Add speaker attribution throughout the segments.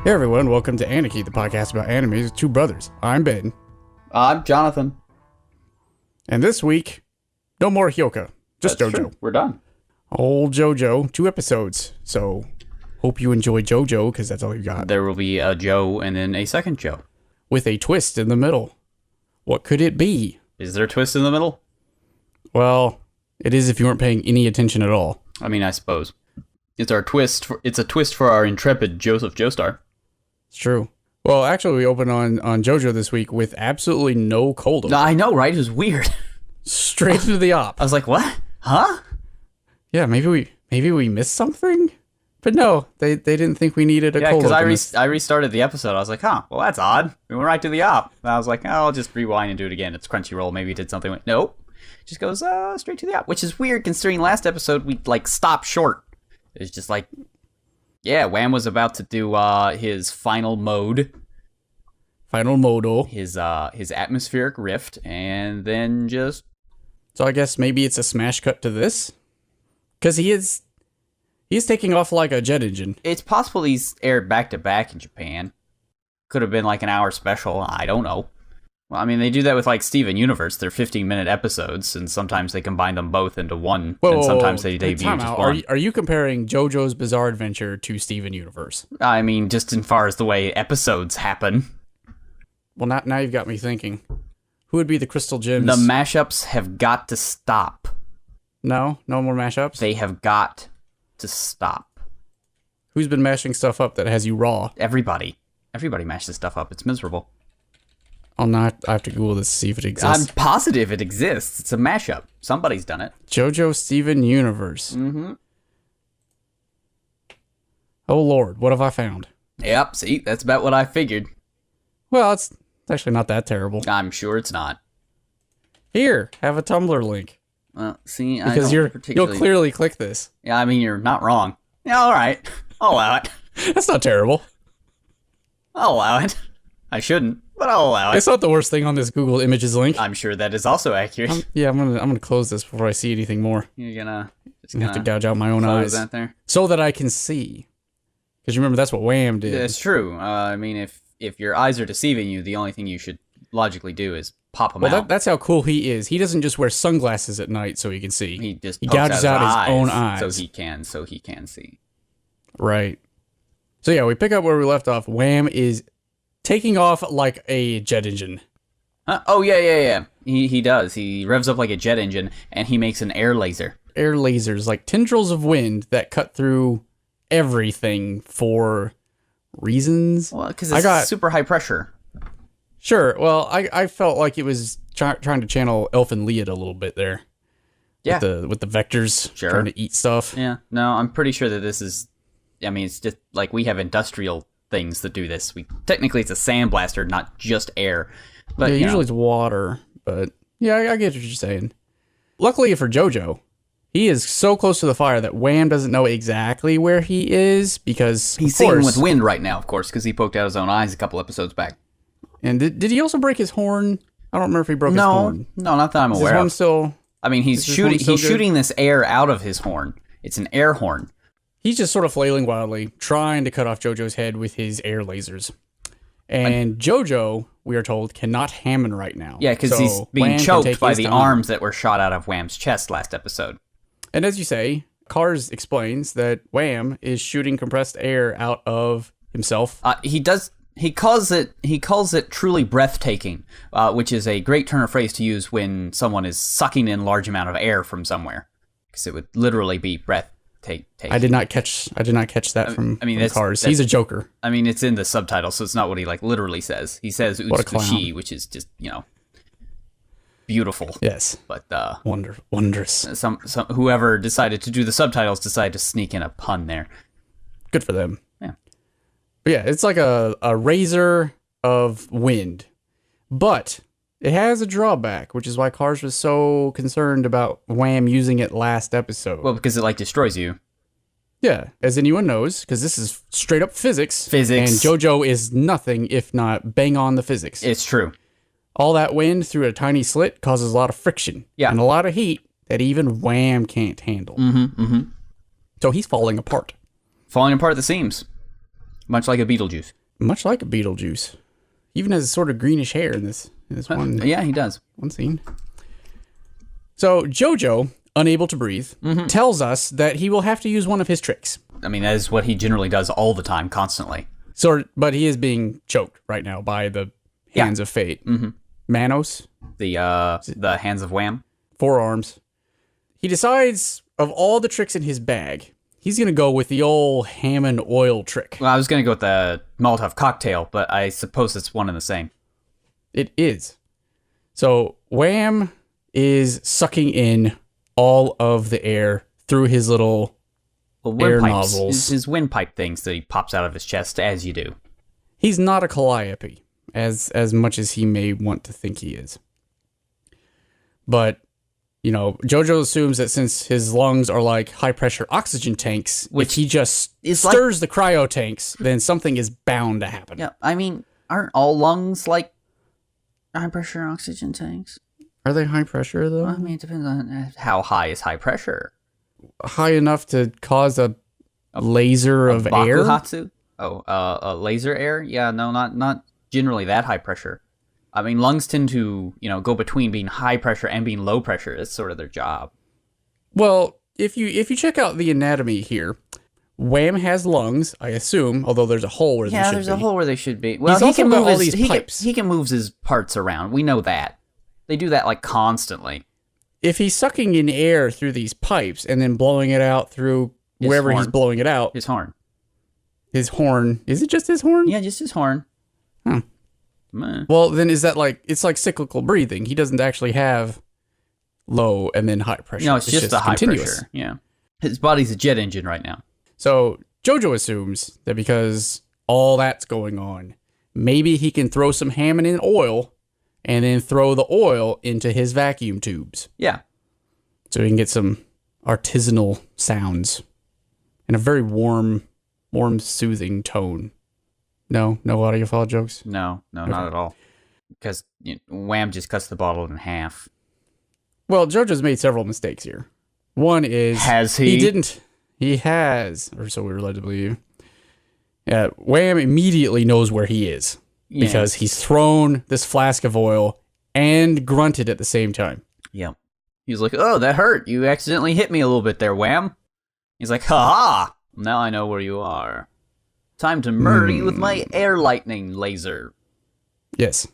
Speaker 1: Hey everyone, welcome to Aniki, the podcast about anime with two brothers. I'm Ben.
Speaker 2: I'm Jonathan.
Speaker 1: And this week, no more Hyouka, just
Speaker 2: That's
Speaker 1: Jojo.
Speaker 2: true. We're done.
Speaker 1: Old Jojo, 2 episodes. So, hope you enjoy Jojo, because that's all you got.
Speaker 2: There will be a Joe and then a second Joe.
Speaker 1: With a twist in the middle. What could it be?
Speaker 2: Is there a twist in the middle?
Speaker 1: Well, it is if you weren't paying any attention at all.
Speaker 2: I mean, I suppose. It's our twist. It's a twist for our intrepid Joestar.
Speaker 1: It's true. Well, actually, we opened on Jojo this week with absolutely no cold open.
Speaker 2: I know, right? It was weird.
Speaker 1: Straight to the op.
Speaker 2: I was like, what? Huh?
Speaker 1: Yeah, maybe we missed something? But no, they didn't think we needed a cold open.
Speaker 2: Yeah, because I restarted the episode. I was like, huh, well, that's odd. We went right to the op. And I was like, oh, I'll just rewind and do it again. It's Crunchyroll. Maybe it did something. Nope. Just goes straight to the op, which is weird considering last episode we, stopped short. It's just like, yeah, Wham was about to do his final mode.
Speaker 1: Final modal.
Speaker 2: His atmospheric rift, and then just...
Speaker 1: So I guess maybe it's a smash cut to this? Because he's taking off like a jet engine.
Speaker 2: It's possible these aired back-to-back in Japan. Could have been like an hour special, I don't know. Well, I mean, they do that with Steven Universe. They're 15-minute episodes, and sometimes they combine them both into one, and sometimes they debut just one.
Speaker 1: Are you comparing JoJo's Bizarre Adventure to Steven Universe?
Speaker 2: I mean, just as far as the way episodes happen.
Speaker 1: Well, now you've got me thinking. Who would be the Crystal Gems?
Speaker 2: The mashups have got to stop.
Speaker 1: No more mashups?
Speaker 2: They have got to stop.
Speaker 1: Who's been mashing stuff up that has you raw?
Speaker 2: Everybody mashes stuff up. It's miserable.
Speaker 1: I have to Google this to see if it exists.
Speaker 2: I'm positive it exists. It's a mashup. Somebody's done it.
Speaker 1: JoJo Steven Universe.
Speaker 2: Mm-hmm.
Speaker 1: Oh, Lord. What have I found?
Speaker 2: Yep. See, that's about what I figured.
Speaker 1: Well, it's actually not that terrible.
Speaker 2: I'm sure it's not.
Speaker 1: Here, have a Tumblr link.
Speaker 2: See,
Speaker 1: because you'll clearly click this.
Speaker 2: Yeah, I mean, you're not wrong. Yeah, all right. I'll allow it.
Speaker 1: That's not terrible.
Speaker 2: I'll allow it. I shouldn't, but I'll allow it.
Speaker 1: It's not the worst thing on this Google Images link.
Speaker 2: I'm sure that is also accurate.
Speaker 1: I'm gonna close this before I see anything more.
Speaker 2: You're gonna
Speaker 1: have to gouge out my own eyes
Speaker 2: that there?
Speaker 1: So that I can see. Because remember, that's what Wham did.
Speaker 2: It's true. I mean, if your eyes are deceiving you, the only thing you should logically do is pop them out.
Speaker 1: That's how cool he is. He doesn't just wear sunglasses at night so he can see.
Speaker 2: He just
Speaker 1: gouges out his own eyes
Speaker 2: so he can see.
Speaker 1: Right. So yeah, we pick up where we left off. Wham is taking off like a jet engine.
Speaker 2: Oh yeah. He does. He revs up like a jet engine, and he makes an air laser.
Speaker 1: Air lasers, like tendrils of wind that cut through everything for reasons.
Speaker 2: Well, because it's super high pressure.
Speaker 1: Sure. Well, I felt like it was trying to channel Elfen Lied a little bit there.
Speaker 2: Yeah.
Speaker 1: With the vectors,
Speaker 2: sure.
Speaker 1: Trying to eat stuff.
Speaker 2: Yeah. No, I'm pretty sure that this is... I mean, it's just like we have industrial things that do this. Technically, it's a sandblaster, not just air. But
Speaker 1: yeah, usually it's water. But yeah, I get what you're saying. Luckily for Jojo, he is so close to the fire that Wham doesn't know exactly where he is because
Speaker 2: he's seeing with wind right now, of course, because he poked out his own eyes a couple episodes back.
Speaker 1: And did he also break his horn? I don't remember if he broke his horn.
Speaker 2: No, not that I'm aware of.
Speaker 1: Still,
Speaker 2: I mean, he's shooting this air out of his horn. It's an air horn.
Speaker 1: He's just sort of flailing wildly, trying to cut off Jojo's head with his air lasers. And Jojo, we are told, cannot Hammond right now.
Speaker 2: Yeah, because he's being choked by the arms that were shot out of Wham's chest last episode. And
Speaker 1: as you say, Cars explains that Wham is shooting compressed air out of himself.
Speaker 2: He calls it truly breathtaking, which is a great turn of phrase to use when someone is sucking in large amount of air from somewhere, because it would literally be breathtaking.
Speaker 1: I did not catch that from Cars. He's a joker.
Speaker 2: I mean, it's in the subtitle, so it's not what he literally says. He says "utsukushi," which is just beautiful.
Speaker 1: Yes,
Speaker 2: but
Speaker 1: wondrous.
Speaker 2: Some whoever decided to do the subtitles decided to sneak in a pun there.
Speaker 1: Good for them.
Speaker 2: Yeah,
Speaker 1: but yeah, it's like a razor of wind, but it has a drawback, which is why Cars was so concerned about Wham using it last episode.
Speaker 2: Well, because it destroys you.
Speaker 1: Yeah, as anyone knows, because this is straight up physics. And JoJo is nothing if not bang on the physics.
Speaker 2: It's true.
Speaker 1: All that wind through a tiny slit causes a lot of friction.
Speaker 2: Yeah.
Speaker 1: And a lot of heat that even Wham can't handle.
Speaker 2: Mm-hmm, mm-hmm.
Speaker 1: So he's falling apart.
Speaker 2: Falling apart at the seams. Much like a Beetlejuice.
Speaker 1: Much like a Beetlejuice. Even has sort of greenish hair in this one.
Speaker 2: Yeah, he does.
Speaker 1: One scene. So Jojo, unable to breathe, tells us that he will have to use one of his tricks.
Speaker 2: I mean, that is what he generally does all the time, constantly.
Speaker 1: But he is being choked right now by the hands of fate. Mm-hmm. Manos.
Speaker 2: The hands of Wham.
Speaker 1: Forearms. He decides, of all the tricks in his bag, he's going to go with the old ham and oil trick.
Speaker 2: Well, I was going to go with the Molotov cocktail, but I suppose it's one and the same.
Speaker 1: It is. So Wham is sucking in all of the air through his little air nozzles.
Speaker 2: His windpipe things that he pops out of his chest, as you do.
Speaker 1: He's not a calliope, as much as he may want to think he is. But, Jojo assumes that since his lungs are like high-pressure oxygen tanks, if he just stirs the cryo tanks, then something is bound to happen.
Speaker 2: Yeah, I mean, aren't all lungs like high-pressure oxygen tanks?
Speaker 1: Are they high-pressure, though?
Speaker 2: Well, I mean, it depends on how high is high pressure.
Speaker 1: High enough to cause a laser of air?
Speaker 2: Bakuhatsu? Oh, laser air? Yeah, no, not generally that high pressure. I mean, lungs tend to, go between being high pressure and being low pressure. It's sort of their job.
Speaker 1: Well, if you check out the anatomy here, Wham has lungs, I assume, although there's a hole where they should be. Yeah,
Speaker 2: there's a hole where they should be. Well, he can move these pipes. He can move his parts around. We know that. They do that, constantly.
Speaker 1: If he's sucking in air through these pipes and then blowing it out through wherever he's blowing it out.
Speaker 2: His horn.
Speaker 1: His horn. Is it just his horn?
Speaker 2: Yeah, just his horn.
Speaker 1: Huh. Well, then is that it's like cyclical breathing? He doesn't actually have low and then high pressure.
Speaker 2: No, it's just a high pressure. Yeah. His body's a jet engine right now.
Speaker 1: So Jojo assumes that because all that's going on, maybe he can throw some ham in oil and then throw the oil into his vacuum tubes.
Speaker 2: Yeah.
Speaker 1: So he can get some artisanal sounds in a very warm, soothing tone. No audiophile jokes?
Speaker 2: No, okay. Not at all. Because Wham just cuts the bottle in half.
Speaker 1: Well, Jojo's made several mistakes here. One is...
Speaker 2: Has he?
Speaker 1: He didn't. He has, or so we're led to believe. Wham immediately knows where he is. Yes. Because he's thrown this flask of oil and grunted at the same time.
Speaker 2: Yep. He's like, oh, that hurt. You accidentally hit me a little bit there, Wham. He's like, ha-ha! Now I know where you are. Time to murder you with my air lightning laser.
Speaker 1: Yes.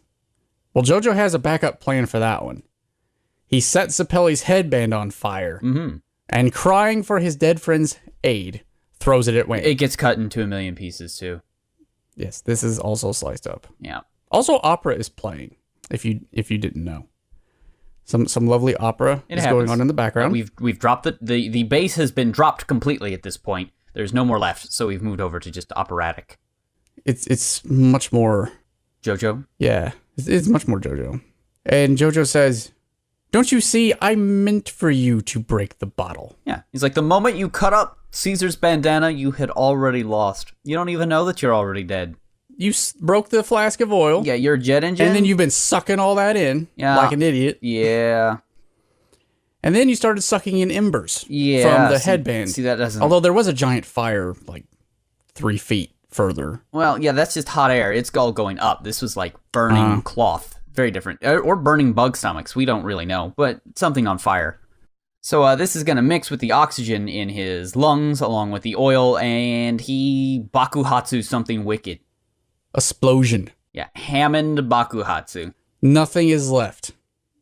Speaker 1: Well, Jojo has a backup plan for that one. He sets Zapelli's headband on fire, and crying for his dead friend's aid, throws it at Wham.
Speaker 2: It gets cut into a million pieces, too.
Speaker 1: Yes, this is also sliced up.
Speaker 2: Yeah.
Speaker 1: Also, opera is playing, if you didn't know. Some lovely opera is going on in the background.
Speaker 2: We've dropped the bass has been dropped completely at this point. There's no more left, so we've moved over to just operatic.
Speaker 1: It's much more...
Speaker 2: Jojo?
Speaker 1: Yeah, it's much more Jojo. And Jojo says, don't you see, I meant for you to break the bottle.
Speaker 2: Yeah, he's like, the moment you cut up Caesar's bandana, you had already lost. You don't even know that you're already dead.
Speaker 1: You broke the flask of oil.
Speaker 2: Yeah, your jet engine.
Speaker 1: And then you've been sucking all that in like an idiot.
Speaker 2: Yeah.
Speaker 1: And then you started sucking in embers from the headband.
Speaker 2: See, that doesn't...
Speaker 1: Although there was a giant fire 3 feet further.
Speaker 2: Well, yeah, that's just hot air. It's all going up. This was like burning cloth. Very different. Or burning bug stomachs. We don't really know. But something on fire. So this is going to mix with the oxygen in his lungs along with the oil. And he bakuhatsu something wicked.
Speaker 1: Explosion.
Speaker 2: Yeah, Hammond bakuhatsu.
Speaker 1: Nothing is left.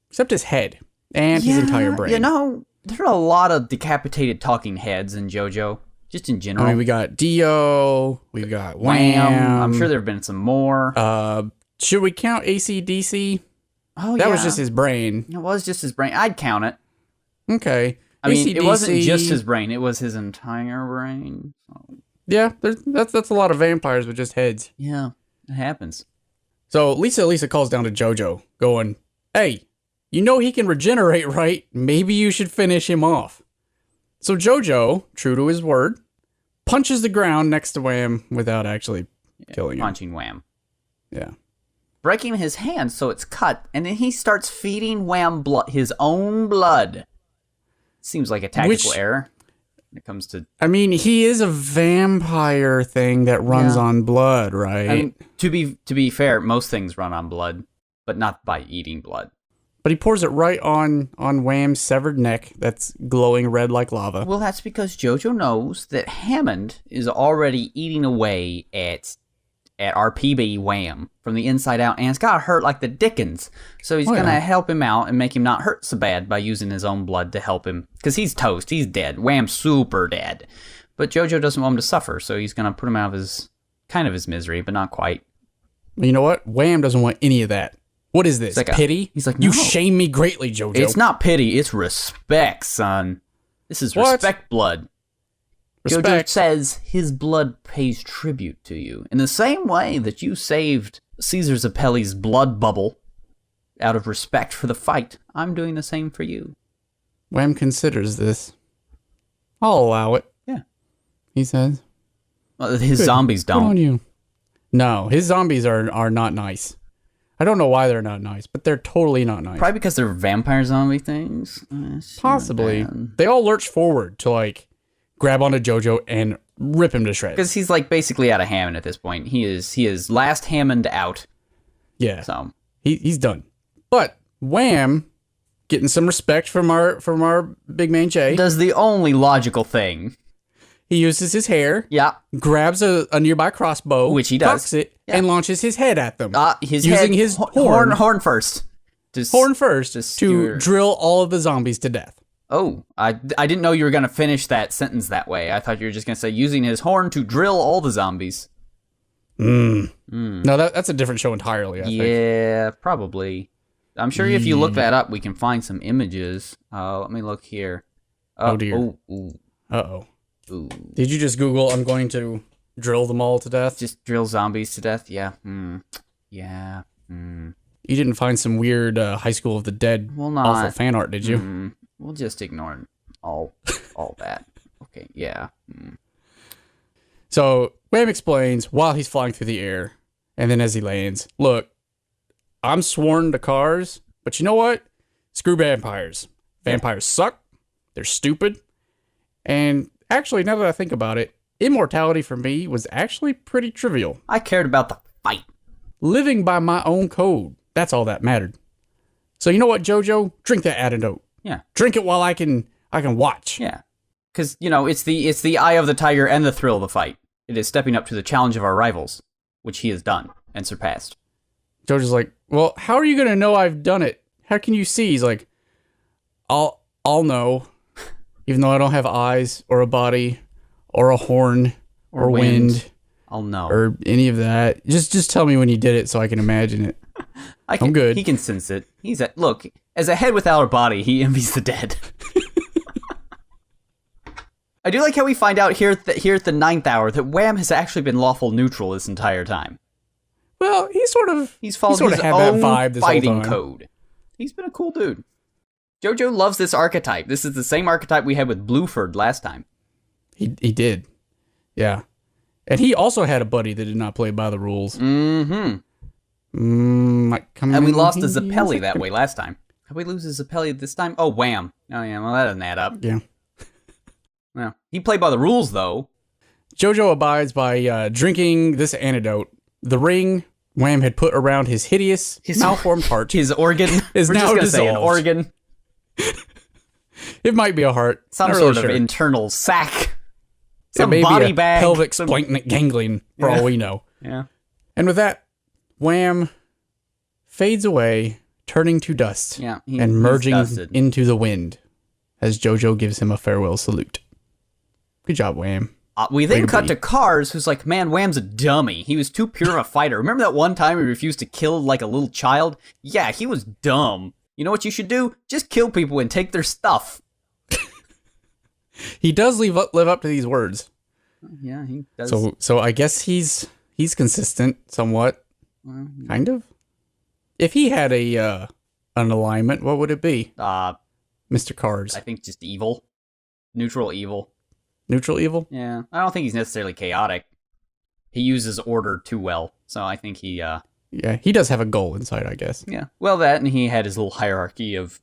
Speaker 1: Except his head. And his entire brain.
Speaker 2: There are a lot of decapitated talking heads in JoJo, just in general.
Speaker 1: I mean, we got Dio, we've got Wham.
Speaker 2: I'm sure there have been some more.
Speaker 1: Should we count AC/DC?
Speaker 2: Oh, yeah.
Speaker 1: That was just his brain.
Speaker 2: It was just his brain. I'd count it.
Speaker 1: Okay.
Speaker 2: I mean, it wasn't just his brain. It was his entire brain. So.
Speaker 1: Yeah, that's a lot of vampires with just heads.
Speaker 2: Yeah, it happens.
Speaker 1: So Lisa calls down to JoJo, going, hey, you know he can regenerate, right? Maybe you should finish him off. So Jojo, true to his word, punches the ground next to Wham without actually killing him.
Speaker 2: Punching Wham.
Speaker 1: Yeah.
Speaker 2: Breaking his hand so it's cut, and then he starts feeding Wham his own blood. Seems like a tactical error. when it comes to...
Speaker 1: I mean, he is a vampire thing that runs on blood, right?
Speaker 2: I mean, to be fair, most things run on blood, but not by eating blood.
Speaker 1: But he pours it right on Wham's severed neck that's glowing red like lava.
Speaker 2: Well, that's because Jojo knows that Hammond is already eating away at our PB Wham from the inside out, and it's got to hurt like the dickens. So he's going to help him out and make him not hurt so bad by using his own blood to help him. Because he's toast. He's dead. Wham's super dead. But Jojo doesn't want him to suffer, so he's going to put him out of his misery, but not quite.
Speaker 1: You know what? Wham doesn't want any of that. What is this? Like pity?
Speaker 2: He's like,
Speaker 1: no. You shame me greatly, Jojo.
Speaker 2: It's not pity. It's respect, son. This is respect blood.
Speaker 1: Respect.
Speaker 2: Jojo says his blood pays tribute to you. In the same way that you saved Caesar Zappelli's blood bubble out of respect for the fight, I'm doing the same for you.
Speaker 1: Wham considers this. I'll allow it.
Speaker 2: Yeah.
Speaker 1: He says.
Speaker 2: Well, his zombies don't.
Speaker 1: Good on you. No, his zombies are not nice. I don't know why they're not nice, but they're totally not nice.
Speaker 2: Probably because they're vampire zombie things.
Speaker 1: Possibly. They all lurch forward to, like, grab onto Jojo and rip him to shreds.
Speaker 2: Because he's, like, basically out of Hammond at this point. He is last Hammond out.
Speaker 1: Yeah.
Speaker 2: So
Speaker 1: he's done. But Wham, getting some respect from our big man Jay,
Speaker 2: does the only logical thing.
Speaker 1: He uses his hair, grabs a nearby crossbow,
Speaker 2: which he does,
Speaker 1: cocks it, and launches his head at them.
Speaker 2: Using his horn first.
Speaker 1: To drill all of the zombies to death.
Speaker 2: Oh, I didn't know you were going to finish that sentence that way. I thought you were just going to say using his horn to drill all the zombies.
Speaker 1: No, that's a different show entirely, I think.
Speaker 2: Yeah, probably. I'm sure if you look that up, we can find some images. Let me look here.
Speaker 1: Oh, dear. Uh-oh. Ooh. Did you just Google, I'm going to drill them all to death?
Speaker 2: Just drill zombies to death? Yeah. Yeah.
Speaker 1: You didn't find some weird High School of the Dead awful fan art, did you?
Speaker 2: We'll just ignore all that. Okay, yeah.
Speaker 1: So, Wham explains while he's flying through the air, and then as he lands, look, I'm sworn to cars, but you know what? Screw vampires. Vampires suck. They're stupid. And actually, now that I think about it, immortality for me was actually pretty trivial.
Speaker 2: I cared about the fight.
Speaker 1: Living by my own code. That's all that mattered. So you know what, Jojo? Drink that antidote.
Speaker 2: Yeah.
Speaker 1: Drink it while I can watch.
Speaker 2: Yeah. Because, it's the eye of the tiger and the thrill of the fight. It is stepping up to the challenge of our rivals, which he has done and surpassed.
Speaker 1: Jojo's like, well, how are you going to know I've done it? How can you see? He's like, I'll know. Even though I don't have eyes or a body or a horn or wind.
Speaker 2: I'll know.
Speaker 1: Or any of that. Just tell me when you did it so I can imagine it. I'm good.
Speaker 2: He can sense it. Look, as a head without a body, he envies the dead. I do like how we find out here at the 9th hour that Wham has actually been lawful neutral this entire time.
Speaker 1: Well, he's followed his own
Speaker 2: that vibe fighting code. He's been a cool dude. Jojo loves this archetype. This is the same archetype we had with Bluford last time.
Speaker 1: He did. Yeah. And he also had a buddy that did not play by the rules.
Speaker 2: And we lost to Zappelli that way last time. Did we lose to Zappelli this time? Oh, Wham. Oh, yeah. Well, that doesn't add up.
Speaker 1: Yeah.
Speaker 2: Well, he played by the rules, though.
Speaker 1: Jojo abides by drinking this antidote. The ring Wham had put around his hideous, malformed heart.
Speaker 2: His organ
Speaker 1: is now dissolved.
Speaker 2: Say an organ.
Speaker 1: It might be a heart.
Speaker 2: Some sort of internal sac. Some
Speaker 1: maybe
Speaker 2: body
Speaker 1: a
Speaker 2: bag.
Speaker 1: Pelvic splanchnic ganglion, for all we know.
Speaker 2: Yeah.
Speaker 1: And with that, Wham fades away, turning to dust and merging into the wind as Jojo gives him a farewell salute. Good job, Wham.
Speaker 2: We then cut to Cars, who's like, man, Wham's a dummy. He was too pure of a fighter. Remember that one time he refused to kill like a little child? Yeah, he was dumb. You know what you should do? Just kill people and take their stuff.
Speaker 1: He does live up to these words.
Speaker 2: Yeah, he does.
Speaker 1: So I guess he's consistent somewhat, kind of. If he had an alignment, what would it be? Mr. Cars.
Speaker 2: I think just evil, neutral evil.
Speaker 1: Neutral evil?
Speaker 2: Yeah, I don't think he's necessarily chaotic. He uses order too well, so I think he.
Speaker 1: Yeah, he does have a goal inside, I guess.
Speaker 2: Yeah, well, that and he had his little hierarchy of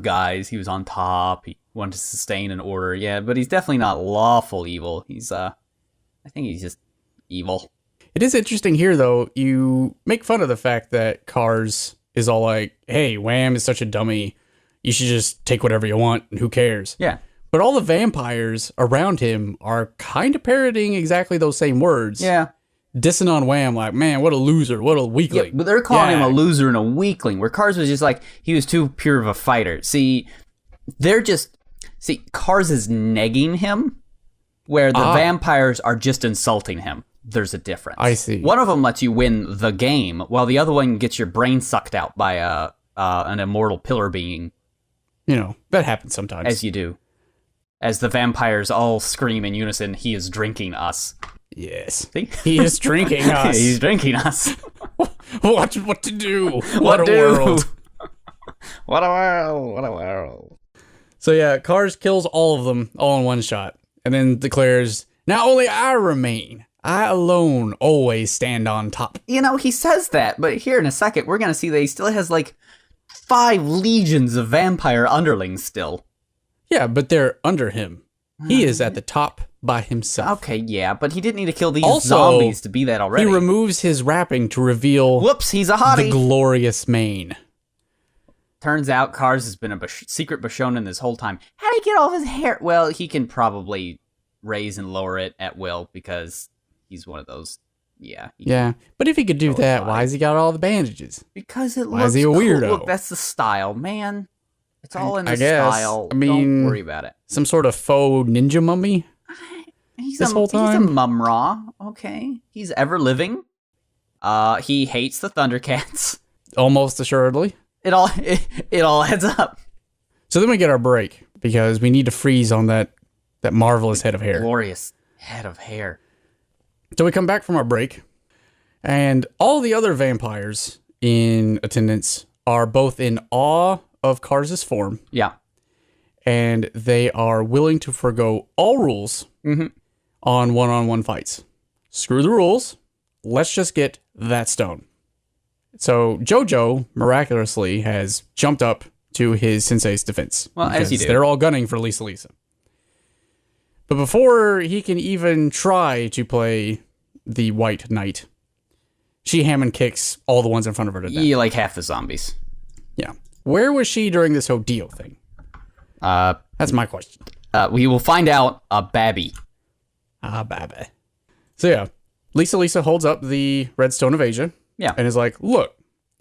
Speaker 2: guys. He was on top. want to sustain an order. Yeah, but he's definitely not lawful evil. He's I think he's just evil.
Speaker 1: It is interesting here, though. You make fun of the fact that Cars is all like, hey, Wham is such a dummy. You should just take whatever you want, and who cares?
Speaker 2: Yeah.
Speaker 1: But all the vampires around him are kind of parroting exactly those same words.
Speaker 2: Yeah.
Speaker 1: Dissing on Wham like, man, what a loser, what a weakling.
Speaker 2: Yeah, but they're calling him a loser and a weakling, where Cars was just like, he was too pure of a fighter. See, Cars is negging him, where the vampires are just insulting him. There's a difference.
Speaker 1: I see.
Speaker 2: One of them lets you win the game, while the other one gets your brain sucked out by an immortal pillar being.
Speaker 1: You know, that happens sometimes.
Speaker 2: As you do. As the vampires all scream in unison, he is drinking us.
Speaker 1: Yes.
Speaker 2: See?
Speaker 1: He is drinking us.
Speaker 2: He's drinking us.
Speaker 1: What to do? What a world.
Speaker 2: What a world. What a world.
Speaker 1: So yeah, Cars kills all of them all in one shot. And then declares, now only I remain. I alone always stand on top.
Speaker 2: You know, he says that, but here in a second, we're going to see that he still has like 5 legions of vampire underlings still.
Speaker 1: Yeah, but they're under him. He is at the top by himself.
Speaker 2: Okay, yeah, but he didn't need to kill these zombies to be that already.
Speaker 1: He removes his wrapping to reveal
Speaker 2: whoops, he's a hottie.
Speaker 1: The glorious mane.
Speaker 2: Turns out Cars has been a secret Bashonen this whole time. How did he get all of his hair? Well, he can probably raise and lower it at will because he's one of those. Yeah.
Speaker 1: But if he could do that, why has he got all the bandages?
Speaker 2: Because it looks
Speaker 1: Why is he a weirdo?
Speaker 2: Cool. Look, that's the style, man. It's all in the
Speaker 1: guess.
Speaker 2: style.
Speaker 1: I mean,
Speaker 2: don't worry about it.
Speaker 1: Some sort of faux ninja mummy? Whole time?
Speaker 2: He's a mum-ra, okay? He's ever living. He hates the Thundercats.
Speaker 1: Almost assuredly.
Speaker 2: It all adds up.
Speaker 1: So then we get our break because we need to freeze on that marvelous head of hair.
Speaker 2: Glorious head of hair.
Speaker 1: So we come back from our break, and all the other vampires in attendance are both in awe of Cars' form.
Speaker 2: Yeah.
Speaker 1: And they are willing to forgo all rules on one-on-one fights. Screw the rules. Let's just get that stone. So Jojo, miraculously, has jumped up to his sensei's defense.
Speaker 2: Well, as you do.
Speaker 1: They're all gunning for Lisa. But before he can even try to play the White Knight, she Hammond kicks all the ones in front of her to death.
Speaker 2: Yeah, like half the zombies.
Speaker 1: Yeah. Where was she during this whole deal thing? That's my question.
Speaker 2: We will find out, Babby.
Speaker 1: Babby. So yeah, Lisa holds up the Red Stone of Asia.
Speaker 2: Yeah.
Speaker 1: And is like, look,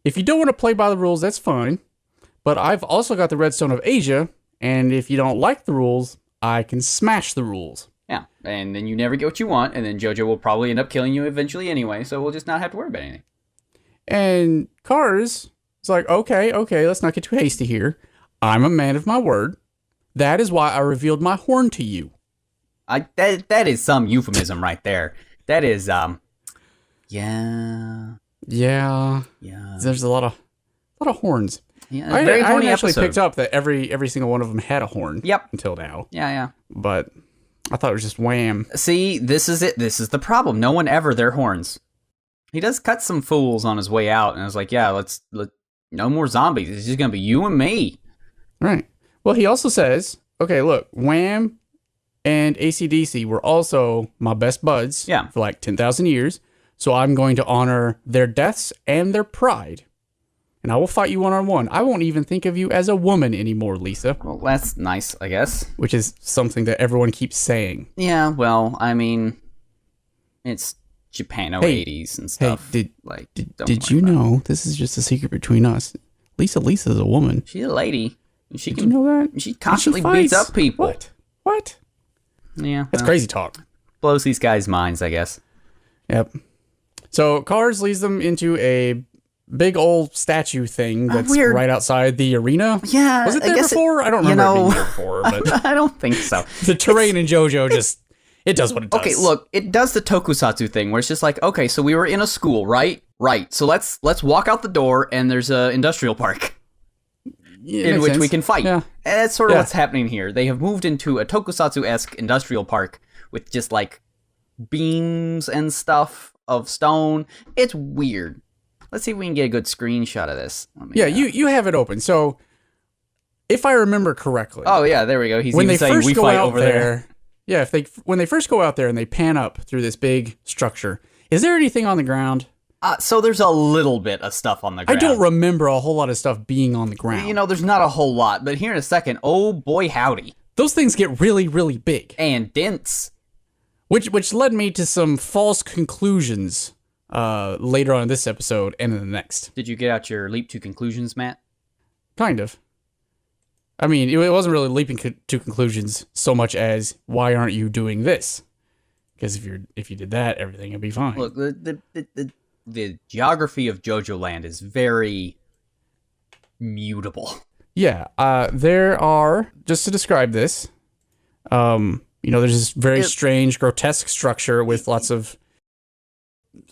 Speaker 1: if you don't want to play by the rules, that's fine. But I've also got the Red Stone of Asia, and if you don't like the rules, I can smash the rules.
Speaker 2: Yeah, and then you never get what you want, and then Jojo will probably end up killing you eventually anyway, so we'll just not have to worry about anything.
Speaker 1: And Cars is like, okay, let's not get too hasty here. I'm a man of my word. That is why I revealed my horn to you.
Speaker 2: That is some euphemism right there. That is, yeah.
Speaker 1: There's a lot of horns.
Speaker 2: Yeah,
Speaker 1: I
Speaker 2: horny
Speaker 1: actually
Speaker 2: episode.
Speaker 1: picked up that every single one of them had a horn.
Speaker 2: Yep.
Speaker 1: Until now.
Speaker 2: Yeah.
Speaker 1: But I thought it was just Wham.
Speaker 2: See, this is it. This is the problem. No one ever their horns. He does cut some fools on his way out, and I was like, yeah, let's no more zombies. It's just gonna be you and me.
Speaker 1: Right. Well, he also says, okay, look, Wham and AC/DC were also my best buds for like 10,000 years, so I'm going to honor their deaths and their pride. And I will fight you one-on-one. I won't even think of you as a woman anymore, Lisa.
Speaker 2: Well, that's nice, I guess.
Speaker 1: Which is something that everyone keeps saying.
Speaker 2: Yeah, well, I mean, it's Japano 80s and stuff.
Speaker 1: Hey, did you know, this is just a secret between us, Lisa's a woman.
Speaker 2: She's a lady.
Speaker 1: Did you know that?
Speaker 2: She constantly beats up people.
Speaker 1: What?
Speaker 2: Yeah.
Speaker 1: That's crazy talk.
Speaker 2: Blows these guys' minds, I guess.
Speaker 1: Yep. So Cars leads them into a big old statue thing that's right outside the arena.
Speaker 2: Yeah.
Speaker 1: Was it there before? I don't remember it being there before. But
Speaker 2: I don't think so.
Speaker 1: The terrain in JoJo just, it does what it does.
Speaker 2: Okay, look, it does the tokusatsu thing where it's just like, okay, so we were in a school, right? Right. So let's walk out the door and there's an industrial park in which we can fight. Yeah. And that's sort of what's happening here. They have moved into a tokusatsu-esque industrial park with just like beams and stuff of stone. It's weird. Let's see if we can get a good screenshot of this.
Speaker 1: You have it open. So if I remember correctly.
Speaker 2: Oh, yeah, there we go. He's
Speaker 1: when
Speaker 2: even
Speaker 1: they
Speaker 2: saying
Speaker 1: first
Speaker 2: we
Speaker 1: go
Speaker 2: fight
Speaker 1: out
Speaker 2: over there.
Speaker 1: Yeah, when they first go out there and they pan up through this big structure, is there anything on the ground?
Speaker 2: So there's a little bit of stuff on the ground.
Speaker 1: I don't remember a whole lot of stuff being on the ground.
Speaker 2: You know, there's not a whole lot, but here in a second, oh boy howdy.
Speaker 1: Those things get really, really big.
Speaker 2: And dense.
Speaker 1: Which led me to some false conclusions later on in this episode and in the next.
Speaker 2: Did you get out your leap to conclusions, Matt?
Speaker 1: Kind of. I mean, it wasn't really leaping to conclusions so much as, why aren't you doing this? Because if you did that, everything would be fine.
Speaker 2: Look, the geography of Jojo Land is very mutable.
Speaker 1: Yeah, there are, just to describe this, there's this very strange, grotesque structure with lots of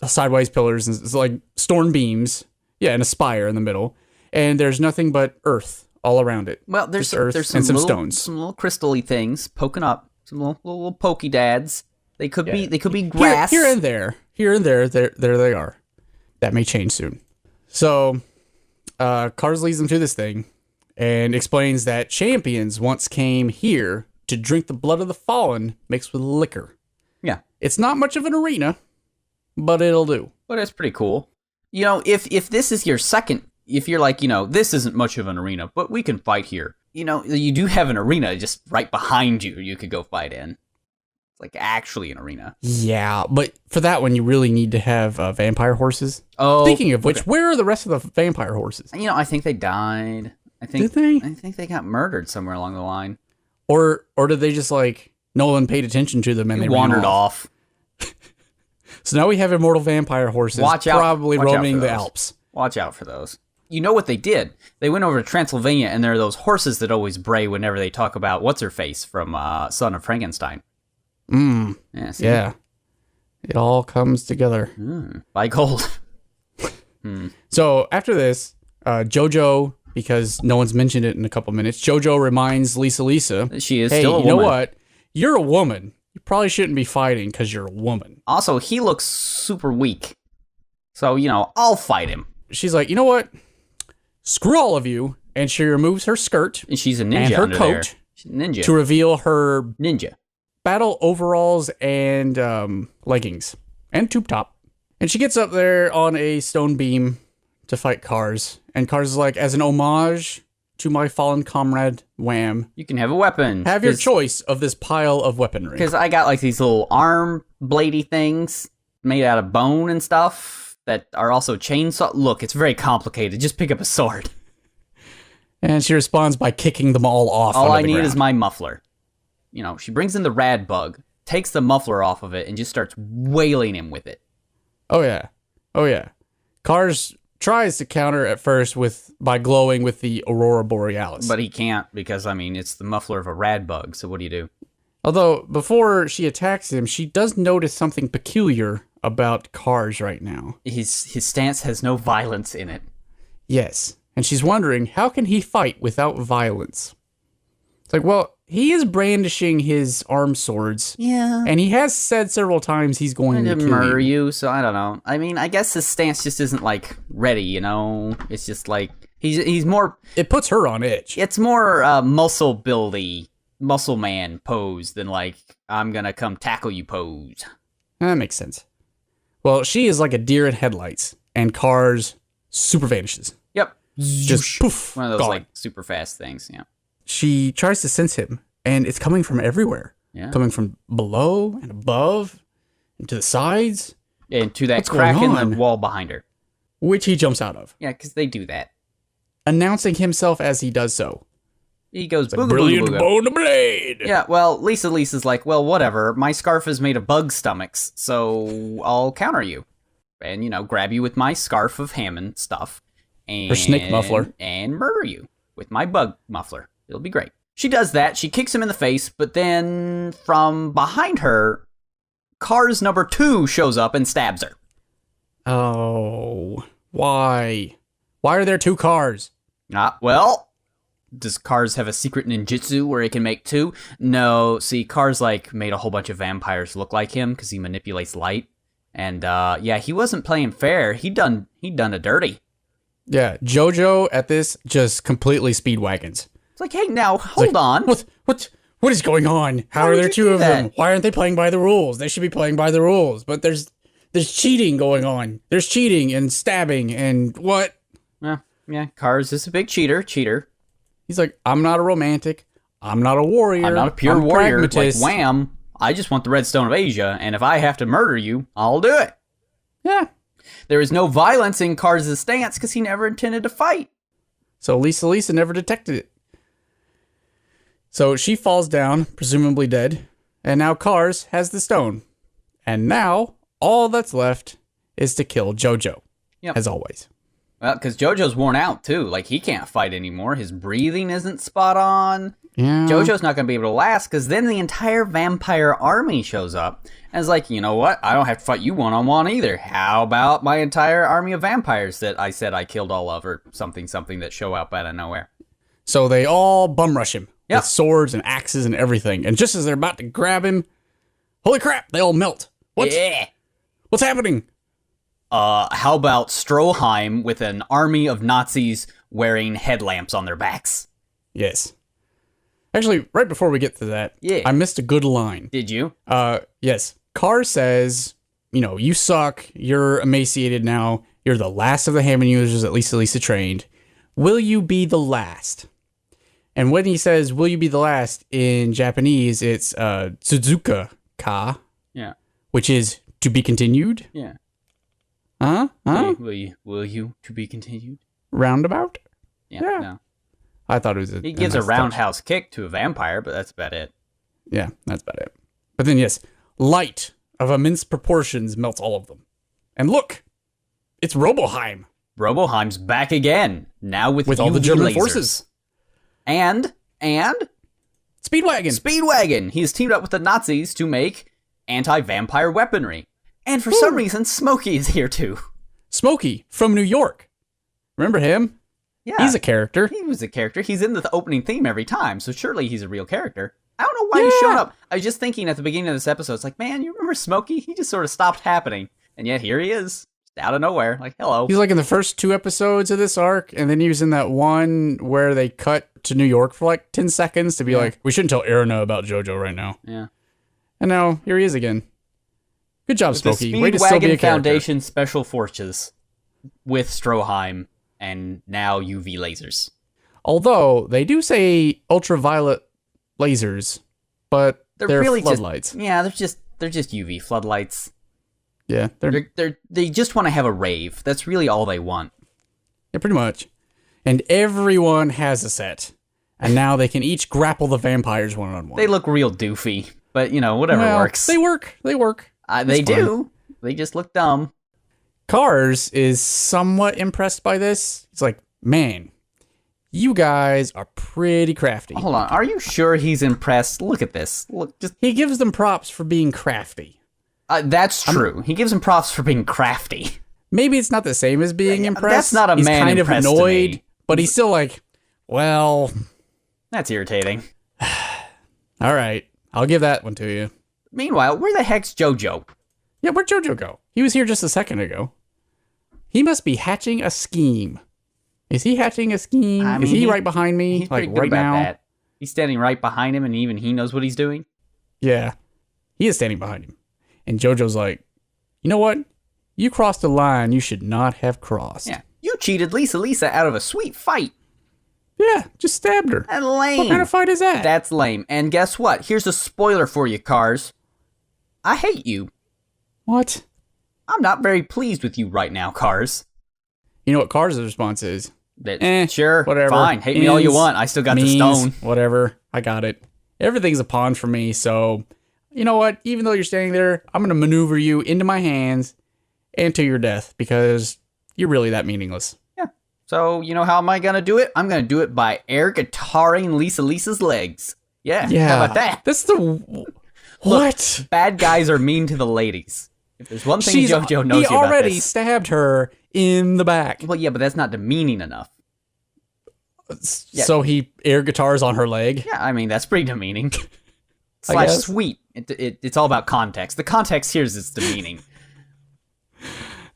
Speaker 1: sideways pillars and it's like storm beams. Yeah, and a spire in the middle. And there's nothing but earth all around it.
Speaker 2: Well, there's
Speaker 1: earth
Speaker 2: some
Speaker 1: and some
Speaker 2: little,
Speaker 1: stones.
Speaker 2: Some little crystal-y things poking up. Some little pokey dads. They could be grass.
Speaker 1: Here and there. There they are. That may change soon. So, Cars leads them to this thing and explains that champions once came here to drink the blood of the fallen mixed with liquor.
Speaker 2: Yeah.
Speaker 1: It's not much of an arena, but it'll do.
Speaker 2: But it's pretty cool. You know, if this is your second, if you're like, this isn't much of an arena, but we can fight here. You do have an arena just right behind you could go fight in. It's like actually an arena.
Speaker 1: Yeah, but for that one, you really need to have vampire horses.
Speaker 2: Oh.
Speaker 1: Speaking of which, where are the rest of the vampire horses?
Speaker 2: I think they died.
Speaker 1: Did they?
Speaker 2: I think they got murdered somewhere along the line.
Speaker 1: Or did they just no one paid attention to them and they
Speaker 2: wandered off?
Speaker 1: So now we have immortal vampire horses probably roaming the Alps.
Speaker 2: Watch out for those. You know what they did? They went over to Transylvania and there are those horses that always bray whenever they talk about what's-her-face from Son of Frankenstein. Yeah.
Speaker 1: It all comes together.
Speaker 2: Buy gold.
Speaker 1: So after this, Jojo, because no one's mentioned it in a couple minutes, Jojo reminds Lisa,
Speaker 2: she is still a woman.
Speaker 1: You know what? You're a woman. You probably shouldn't be fighting because you're a woman.
Speaker 2: Also, he looks super weak. So, I'll fight him.
Speaker 1: She's like, you know what? Screw all of you. And she removes her skirt.
Speaker 2: And she's a ninja
Speaker 1: and her
Speaker 2: under
Speaker 1: coat
Speaker 2: there. She's a ninja.
Speaker 1: To reveal her
Speaker 2: ninja
Speaker 1: battle overalls and leggings and tube top. And she gets up there on a stone beam to fight Cars. And Cars is like, as an homage to my fallen comrade, Wham,
Speaker 2: you can have a weapon.
Speaker 1: Have your choice of this pile of weaponry.
Speaker 2: Because I got these little arm bladey things made out of bone and stuff that are also chainsaw. Look, it's very complicated. Just pick up a sword.
Speaker 1: And she responds by kicking them all off.
Speaker 2: All I need is my muffler. She brings in the Rad Bug, takes the muffler off of it, and just starts wailing him with it.
Speaker 1: Oh, yeah. Cars tries to counter at first by glowing with the Aurora Borealis.
Speaker 2: But he can't because, it's the muffler of a Rad Bug, so what do you do?
Speaker 1: Although, before she attacks him, she does notice something peculiar about Cars right now.
Speaker 2: His stance has no violence in it.
Speaker 1: Yes. And she's wondering, how can he fight without violence? It's like, well, he is brandishing his arm swords.
Speaker 2: Yeah.
Speaker 1: And he has said several times he's going to
Speaker 2: murder you, so I don't know. I guess his stance just isn't, ready, It's just he's more...
Speaker 1: It puts her on edge.
Speaker 2: It's more muscle buildy, muscle man pose than, I'm gonna come tackle you pose.
Speaker 1: That makes sense. Well, she is like a deer in headlights, and Cars super vanishes.
Speaker 2: Yep.
Speaker 1: Just poof.
Speaker 2: One of those
Speaker 1: gone.
Speaker 2: super fast things. Yeah.
Speaker 1: She tries to sense him, and it's coming from everywhere.
Speaker 2: Yeah.
Speaker 1: Coming from below and above, and to the sides.
Speaker 2: And to that crack in the wall behind her.
Speaker 1: Which he jumps out of.
Speaker 2: Yeah, because they do that.
Speaker 1: Announcing himself as he does so.
Speaker 2: He goes,
Speaker 1: like, brilliant bone blade.
Speaker 2: Yeah, well, Lisa's like, well, whatever. My scarf is made of bug stomachs, so I'll counter you. And, grab you with my scarf of Hammond stuff. And,
Speaker 1: her snake muffler.
Speaker 2: And murder you with my bug muffler. It'll be great. She does that. She kicks him in the face, but then from behind her, Cars number 2 shows up and stabs her.
Speaker 1: Oh, why? Why are there 2 cars?
Speaker 2: Well, does Cars have a secret ninjutsu where it can make 2? No, see, Cars made a whole bunch of vampires look like him because he manipulates light. And he wasn't playing fair. He'd done a dirty.
Speaker 1: Yeah, Jojo at this just completely speedwagons.
Speaker 2: It's like, hey, now, hold on.
Speaker 1: What is going on? How are there two of them? Why aren't they playing by the rules? They should be playing by the rules. But there's cheating going on. There's cheating and stabbing and what?
Speaker 2: Yeah, Cars is a big cheater.
Speaker 1: He's like, I'm not a romantic. I'm not a warrior.
Speaker 2: I'm not a pure warrior.
Speaker 1: Pragmatist.
Speaker 2: Like, wham. I just want the Red Stone of Asia, and if I have to murder you, I'll do it.
Speaker 1: Yeah.
Speaker 2: There is no violence in Cars' stance because he never intended to fight.
Speaker 1: So Lisa never detected it. So she falls down, presumably dead, and now Cars has the stone. And now, all that's left is to kill Jojo, as always.
Speaker 2: Well, because Jojo's worn out, too. Like, he can't fight anymore. His breathing isn't spot on.
Speaker 1: Yeah.
Speaker 2: Jojo's not going to be able to last, because then the entire vampire army shows up. And it's like, you know what? I don't have to fight you one-on-one either. How about my entire army of vampires that I said I killed all of, or something that show up out of nowhere.
Speaker 1: So they all bum rush him with swords and axes and everything. And just as they're about to grab him, holy crap, they all melt. What?
Speaker 2: Yeah.
Speaker 1: What's happening?
Speaker 2: How about Stroheim with an army of Nazis wearing headlamps on their backs?
Speaker 1: Yes. Actually, right before we get to that, I missed a good line.
Speaker 2: Did you?
Speaker 1: Yes. Carr says, you suck. You're emaciated now. You're the last of the Hammond users that Lisa trained. Will you be the last? And when he says, will you be the last, in Japanese, it's Suzuka ka.
Speaker 2: Yeah.
Speaker 1: Which is to be continued.
Speaker 2: Yeah.
Speaker 1: Huh?
Speaker 2: Will you to be continued?
Speaker 1: Roundabout?
Speaker 2: Yeah. No.
Speaker 1: I thought it was
Speaker 2: He gives a roundhouse kick to a vampire, but that's about it.
Speaker 1: Yeah, that's about it. But then, yes, light of immense proportions melts all of them. And look, it's Roboheim.
Speaker 2: Roboheim's back again, now with
Speaker 1: all the German
Speaker 2: lasers.
Speaker 1: forces.
Speaker 2: And
Speaker 1: Speedwagon.
Speaker 2: Speedwagon. He's teamed up with the Nazis to make anti-vampire weaponry. And for some reason, Smokey is here too.
Speaker 1: Smokey from New York. Remember him?
Speaker 2: Yeah.
Speaker 1: He's a character.
Speaker 2: He was a character. He's in the opening theme every time, so surely he's a real character. I don't know why he showed up. I was just thinking at the beginning of this episode, it's like, man, you remember Smokey? He just sort of stopped happening. And yet here he is, just out of nowhere. Like, hello.
Speaker 1: He's like in the first 2 episodes of this arc, and then he was in that one where they cut to New York for like 10 seconds to be like, we shouldn't tell Erina about Jojo right now.
Speaker 2: Yeah.
Speaker 1: And now, here he is again. Good job,
Speaker 2: with
Speaker 1: Smokey.
Speaker 2: Way to still be a Foundation Special Forces with Stroheim and now UV lasers.
Speaker 1: Although, they do say ultraviolet lasers, but they're
Speaker 2: really
Speaker 1: floodlights.
Speaker 2: They're just UV floodlights.
Speaker 1: Yeah,
Speaker 2: they just want to have a rave. That's really all they want.
Speaker 1: Yeah, pretty much. And everyone has a set. And now they can each grapple the vampires one-on-one.
Speaker 2: They look real doofy, but whatever works.
Speaker 1: They work.
Speaker 2: They do. They just look dumb.
Speaker 1: Cars is somewhat impressed by this. It's like, man, you guys are pretty crafty.
Speaker 2: Hold on. Are you sure he's impressed? Look at this.
Speaker 1: He gives them props for being crafty.
Speaker 2: That's true. He gives them props for being crafty.
Speaker 1: Maybe it's not the same as being impressed.
Speaker 2: That's not a
Speaker 1: he's
Speaker 2: man
Speaker 1: kind of
Speaker 2: impressed
Speaker 1: annoyed,
Speaker 2: to me.
Speaker 1: But he's still like, well,
Speaker 2: that's irritating.
Speaker 1: All right, I'll give that one to you.
Speaker 2: Meanwhile, where the heck's Jojo?
Speaker 1: Yeah, where'd Jojo go? He was here just a second ago. He must be hatching a scheme. Is he hatching a scheme? Is he right behind me?
Speaker 2: He's
Speaker 1: like
Speaker 2: pretty good
Speaker 1: right
Speaker 2: about
Speaker 1: now?
Speaker 2: that. He's standing right behind him, and even he knows what he's doing.
Speaker 1: Yeah, he is standing behind him. And Jojo's like, you know what? You crossed a line you should not have crossed.
Speaker 2: Yeah, you cheated Lisa out of a sweet fight.
Speaker 1: Yeah, just stabbed her.
Speaker 2: That's lame.
Speaker 1: What kind of fight is that?
Speaker 2: That's lame. And guess what? Here's a spoiler for you, Cars. I hate you.
Speaker 1: What?
Speaker 2: I'm not very pleased with you right now, Cars.
Speaker 1: You know what Cars' response is?
Speaker 2: Sure,
Speaker 1: whatever.
Speaker 2: Fine, hate me all you want. I still got the stone.
Speaker 1: Whatever, I got it. Everything's a pawn for me, so you know what? Even though you're standing there, I'm going to maneuver you into my hands and to your death because you're really that meaningless.
Speaker 2: Yeah. So, how am I going to do it? I'm going to do it by air guitaring Lisa's legs. Yeah. How about that?
Speaker 1: That's the... What?
Speaker 2: Look, bad guys are mean to the ladies. If there's one thing Jojo knows
Speaker 1: he
Speaker 2: about
Speaker 1: already
Speaker 2: this.
Speaker 1: stabbed her in the back.
Speaker 2: Well, yeah, but that's not demeaning enough.
Speaker 1: So he air guitars on her leg?
Speaker 2: Yeah, I mean, that's pretty demeaning. / sweet. It's all about context. The context here is its demeaning.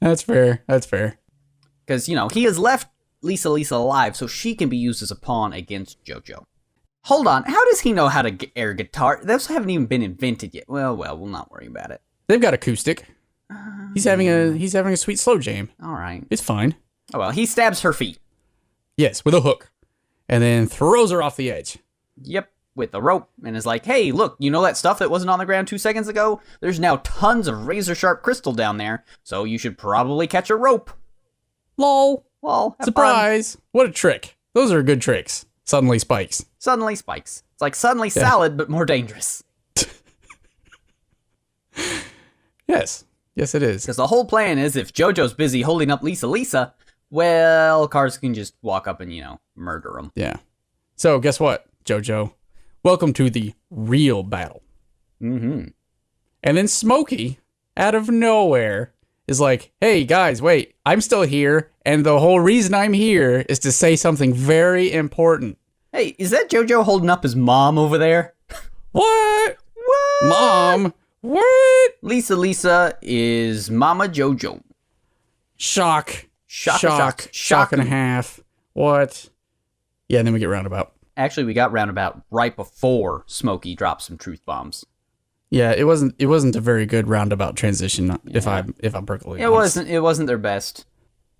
Speaker 1: That's fair.
Speaker 2: Because, he has left Lisa alive so she can be used as a pawn against Jojo. Hold on, how does he know how to air guitar? Those haven't even been invented yet. Well, we'll not worry about it.
Speaker 1: They've got acoustic. He's having a sweet slow jam.
Speaker 2: All right.
Speaker 1: It's fine.
Speaker 2: Oh, well, he stabs her feet.
Speaker 1: Yes, with a hook. And then throws her off the edge.
Speaker 2: Yep, with a rope. And is like, hey, look, you know that stuff that wasn't on the ground 2 seconds ago? There's now tons of razor-sharp crystal down there, so you should probably catch a rope.
Speaker 1: Lol.
Speaker 2: Surprise.
Speaker 1: Fun. What a trick. Those are good tricks. Suddenly spikes.
Speaker 2: Suddenly spikes. It's like suddenly salad, but more dangerous.
Speaker 1: Yes. Yes, it is.
Speaker 2: Because the whole plan is if Jojo's busy holding up Lisa, well, Cars can just walk up and, murder him.
Speaker 1: Yeah. So, guess what, Jojo? Welcome to the real battle.
Speaker 2: Mm-hmm.
Speaker 1: And then Smokey, out of nowhere, is like, hey, guys, wait, I'm still here, and the whole reason I'm here is to say something very important.
Speaker 2: Hey, is that Jojo holding up his mom over there?
Speaker 1: What?
Speaker 2: What?
Speaker 1: Mom? What?
Speaker 2: Lisa is Mama Jojo.
Speaker 1: Shock
Speaker 2: Shock
Speaker 1: and a half. What? Yeah, and then we get Roundabout.
Speaker 2: Actually, we got Roundabout right before Smokey dropped some truth bombs.
Speaker 1: Yeah, it wasn't a very good Roundabout transition, if I'm perfectly honest.
Speaker 2: It wasn't their best.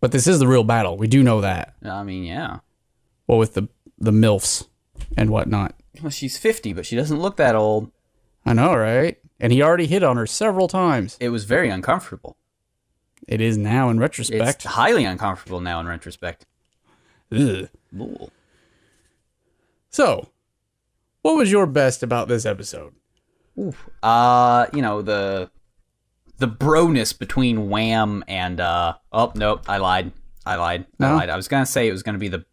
Speaker 1: But this is the real battle. We do know that.
Speaker 2: I mean, yeah.
Speaker 1: Well, with the MILFs and whatnot.
Speaker 2: Well, she's 50, but she doesn't look that old.
Speaker 1: I know, right? And he already hit on her several times.
Speaker 2: It was very uncomfortable.
Speaker 1: It is now in retrospect.
Speaker 2: It's highly uncomfortable now in retrospect.
Speaker 1: Ugh.
Speaker 2: Ooh.
Speaker 1: So, what was your best about this episode?
Speaker 2: The broness between Wham and oh nope, I lied.
Speaker 1: No?
Speaker 2: I was gonna say it was going to be the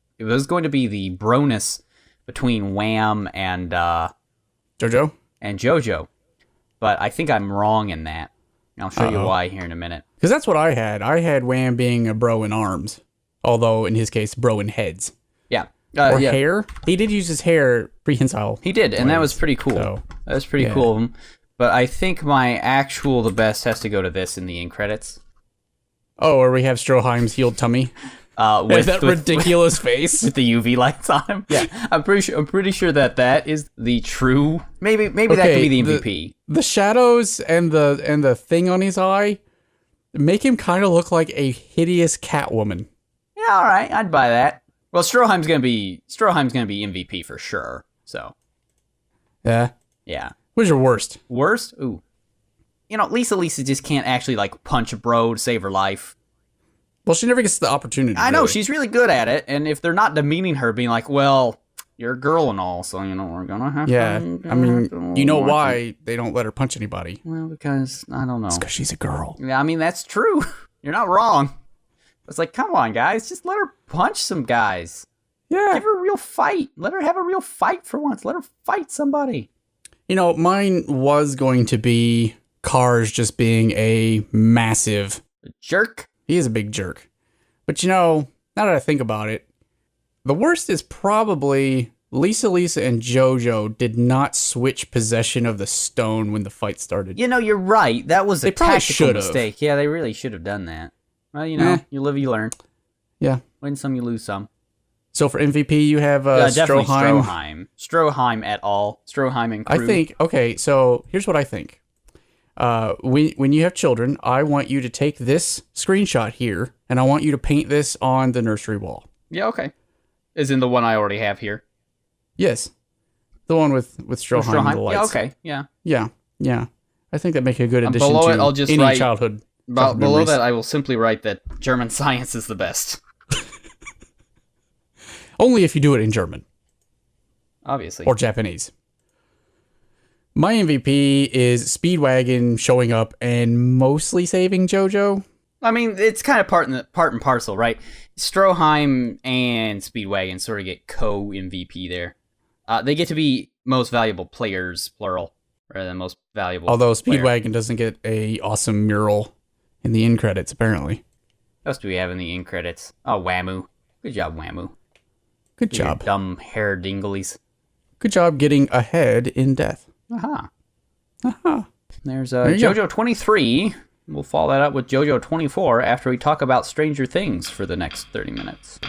Speaker 2: broness between Wham and
Speaker 1: Jojo?
Speaker 2: And Jojo. But I think I'm wrong in that. I'll show you why here in a minute.
Speaker 1: Because that's what I had. I had Wham being a bro in arms. Although, in his case, bro in heads.
Speaker 2: Yeah.
Speaker 1: Or hair. He did use his hair prehensile.
Speaker 2: He did, and that was pretty cool.
Speaker 1: So,
Speaker 2: that was pretty cool of him. But I think the best has to go to this in the end credits.
Speaker 1: Oh, or we have Stroheim's healed tummy.
Speaker 2: With
Speaker 1: that ridiculous face.
Speaker 2: With the UV lights on him. Yeah. I'm pretty sure that is the true... Maybe that could be the MVP.
Speaker 1: The shadows and the thing on his eye make him kind of look like a hideous Catwoman.
Speaker 2: Yeah, all right. I'd buy that. Well, Stroheim's gonna be MVP for sure. So,
Speaker 1: yeah. What's your worst?
Speaker 2: Worst? Ooh, Lisa just can't actually punch a bro to save her life.
Speaker 1: Well, she never gets the opportunity.
Speaker 2: I know she's really good at it, and if they're not demeaning her, being like, "Well, you're a girl and all, so we're gonna have."
Speaker 1: Yeah, I mean, you know why they don't let her punch anybody?
Speaker 2: Well, because I don't know.
Speaker 1: It's because she's a girl.
Speaker 2: Yeah, I mean that's true. You're not wrong. It's like, come on, guys, just let her punch some guys.
Speaker 1: Yeah.
Speaker 2: Give her a real fight. Let her have a real fight for once. Let her fight somebody.
Speaker 1: Mine was going to be Cars just being a massive
Speaker 2: jerk.
Speaker 1: He is a big jerk. But now that I think about it, the worst is probably Lisa and Jojo did not switch possession of the stone when the fight started.
Speaker 2: You're right. That was a tactical mistake. Yeah, they really should have done that. Well, you live, you learn.
Speaker 1: Yeah.
Speaker 2: Win some, you lose some.
Speaker 1: So for MVP, you have
Speaker 2: definitely
Speaker 1: Stroheim.
Speaker 2: Stroheim et al. Stroheim and crew.
Speaker 1: So here's what I think. When you have children, I want you to take this screenshot here, and I want you to paint this on the nursery wall.
Speaker 2: Yeah, okay. Is in the one I already have here?
Speaker 1: Yes. The one with Stroheim and the lights.
Speaker 2: Yeah, okay,
Speaker 1: yeah. I think that make a good addition
Speaker 2: below
Speaker 1: to
Speaker 2: it, I'll just
Speaker 1: any
Speaker 2: write,
Speaker 1: childhood
Speaker 2: below that, I will simply write that German science is the best.
Speaker 1: Only if you do it in German.
Speaker 2: Obviously.
Speaker 1: Or Japanese. My MVP is Speedwagon showing up and mostly saving Jojo.
Speaker 2: I mean, it's kind of part and parcel, right? Stroheim and Speedwagon sort of get co-MVP there. They get to be most valuable players, plural, rather than most valuable.
Speaker 1: Although Speedwagon doesn't get a awesome mural in the end credits, apparently.
Speaker 2: What else do we have in the end credits? Oh, Whamu. Good job, Whamu.
Speaker 1: Good job.
Speaker 2: Dumb hair dinglies.
Speaker 1: Good job getting ahead in death.
Speaker 2: Aha.
Speaker 1: Aha.
Speaker 2: There's Jojo 23. We'll follow that up with Jojo 24 after we talk about Stranger Things for the next 30 minutes.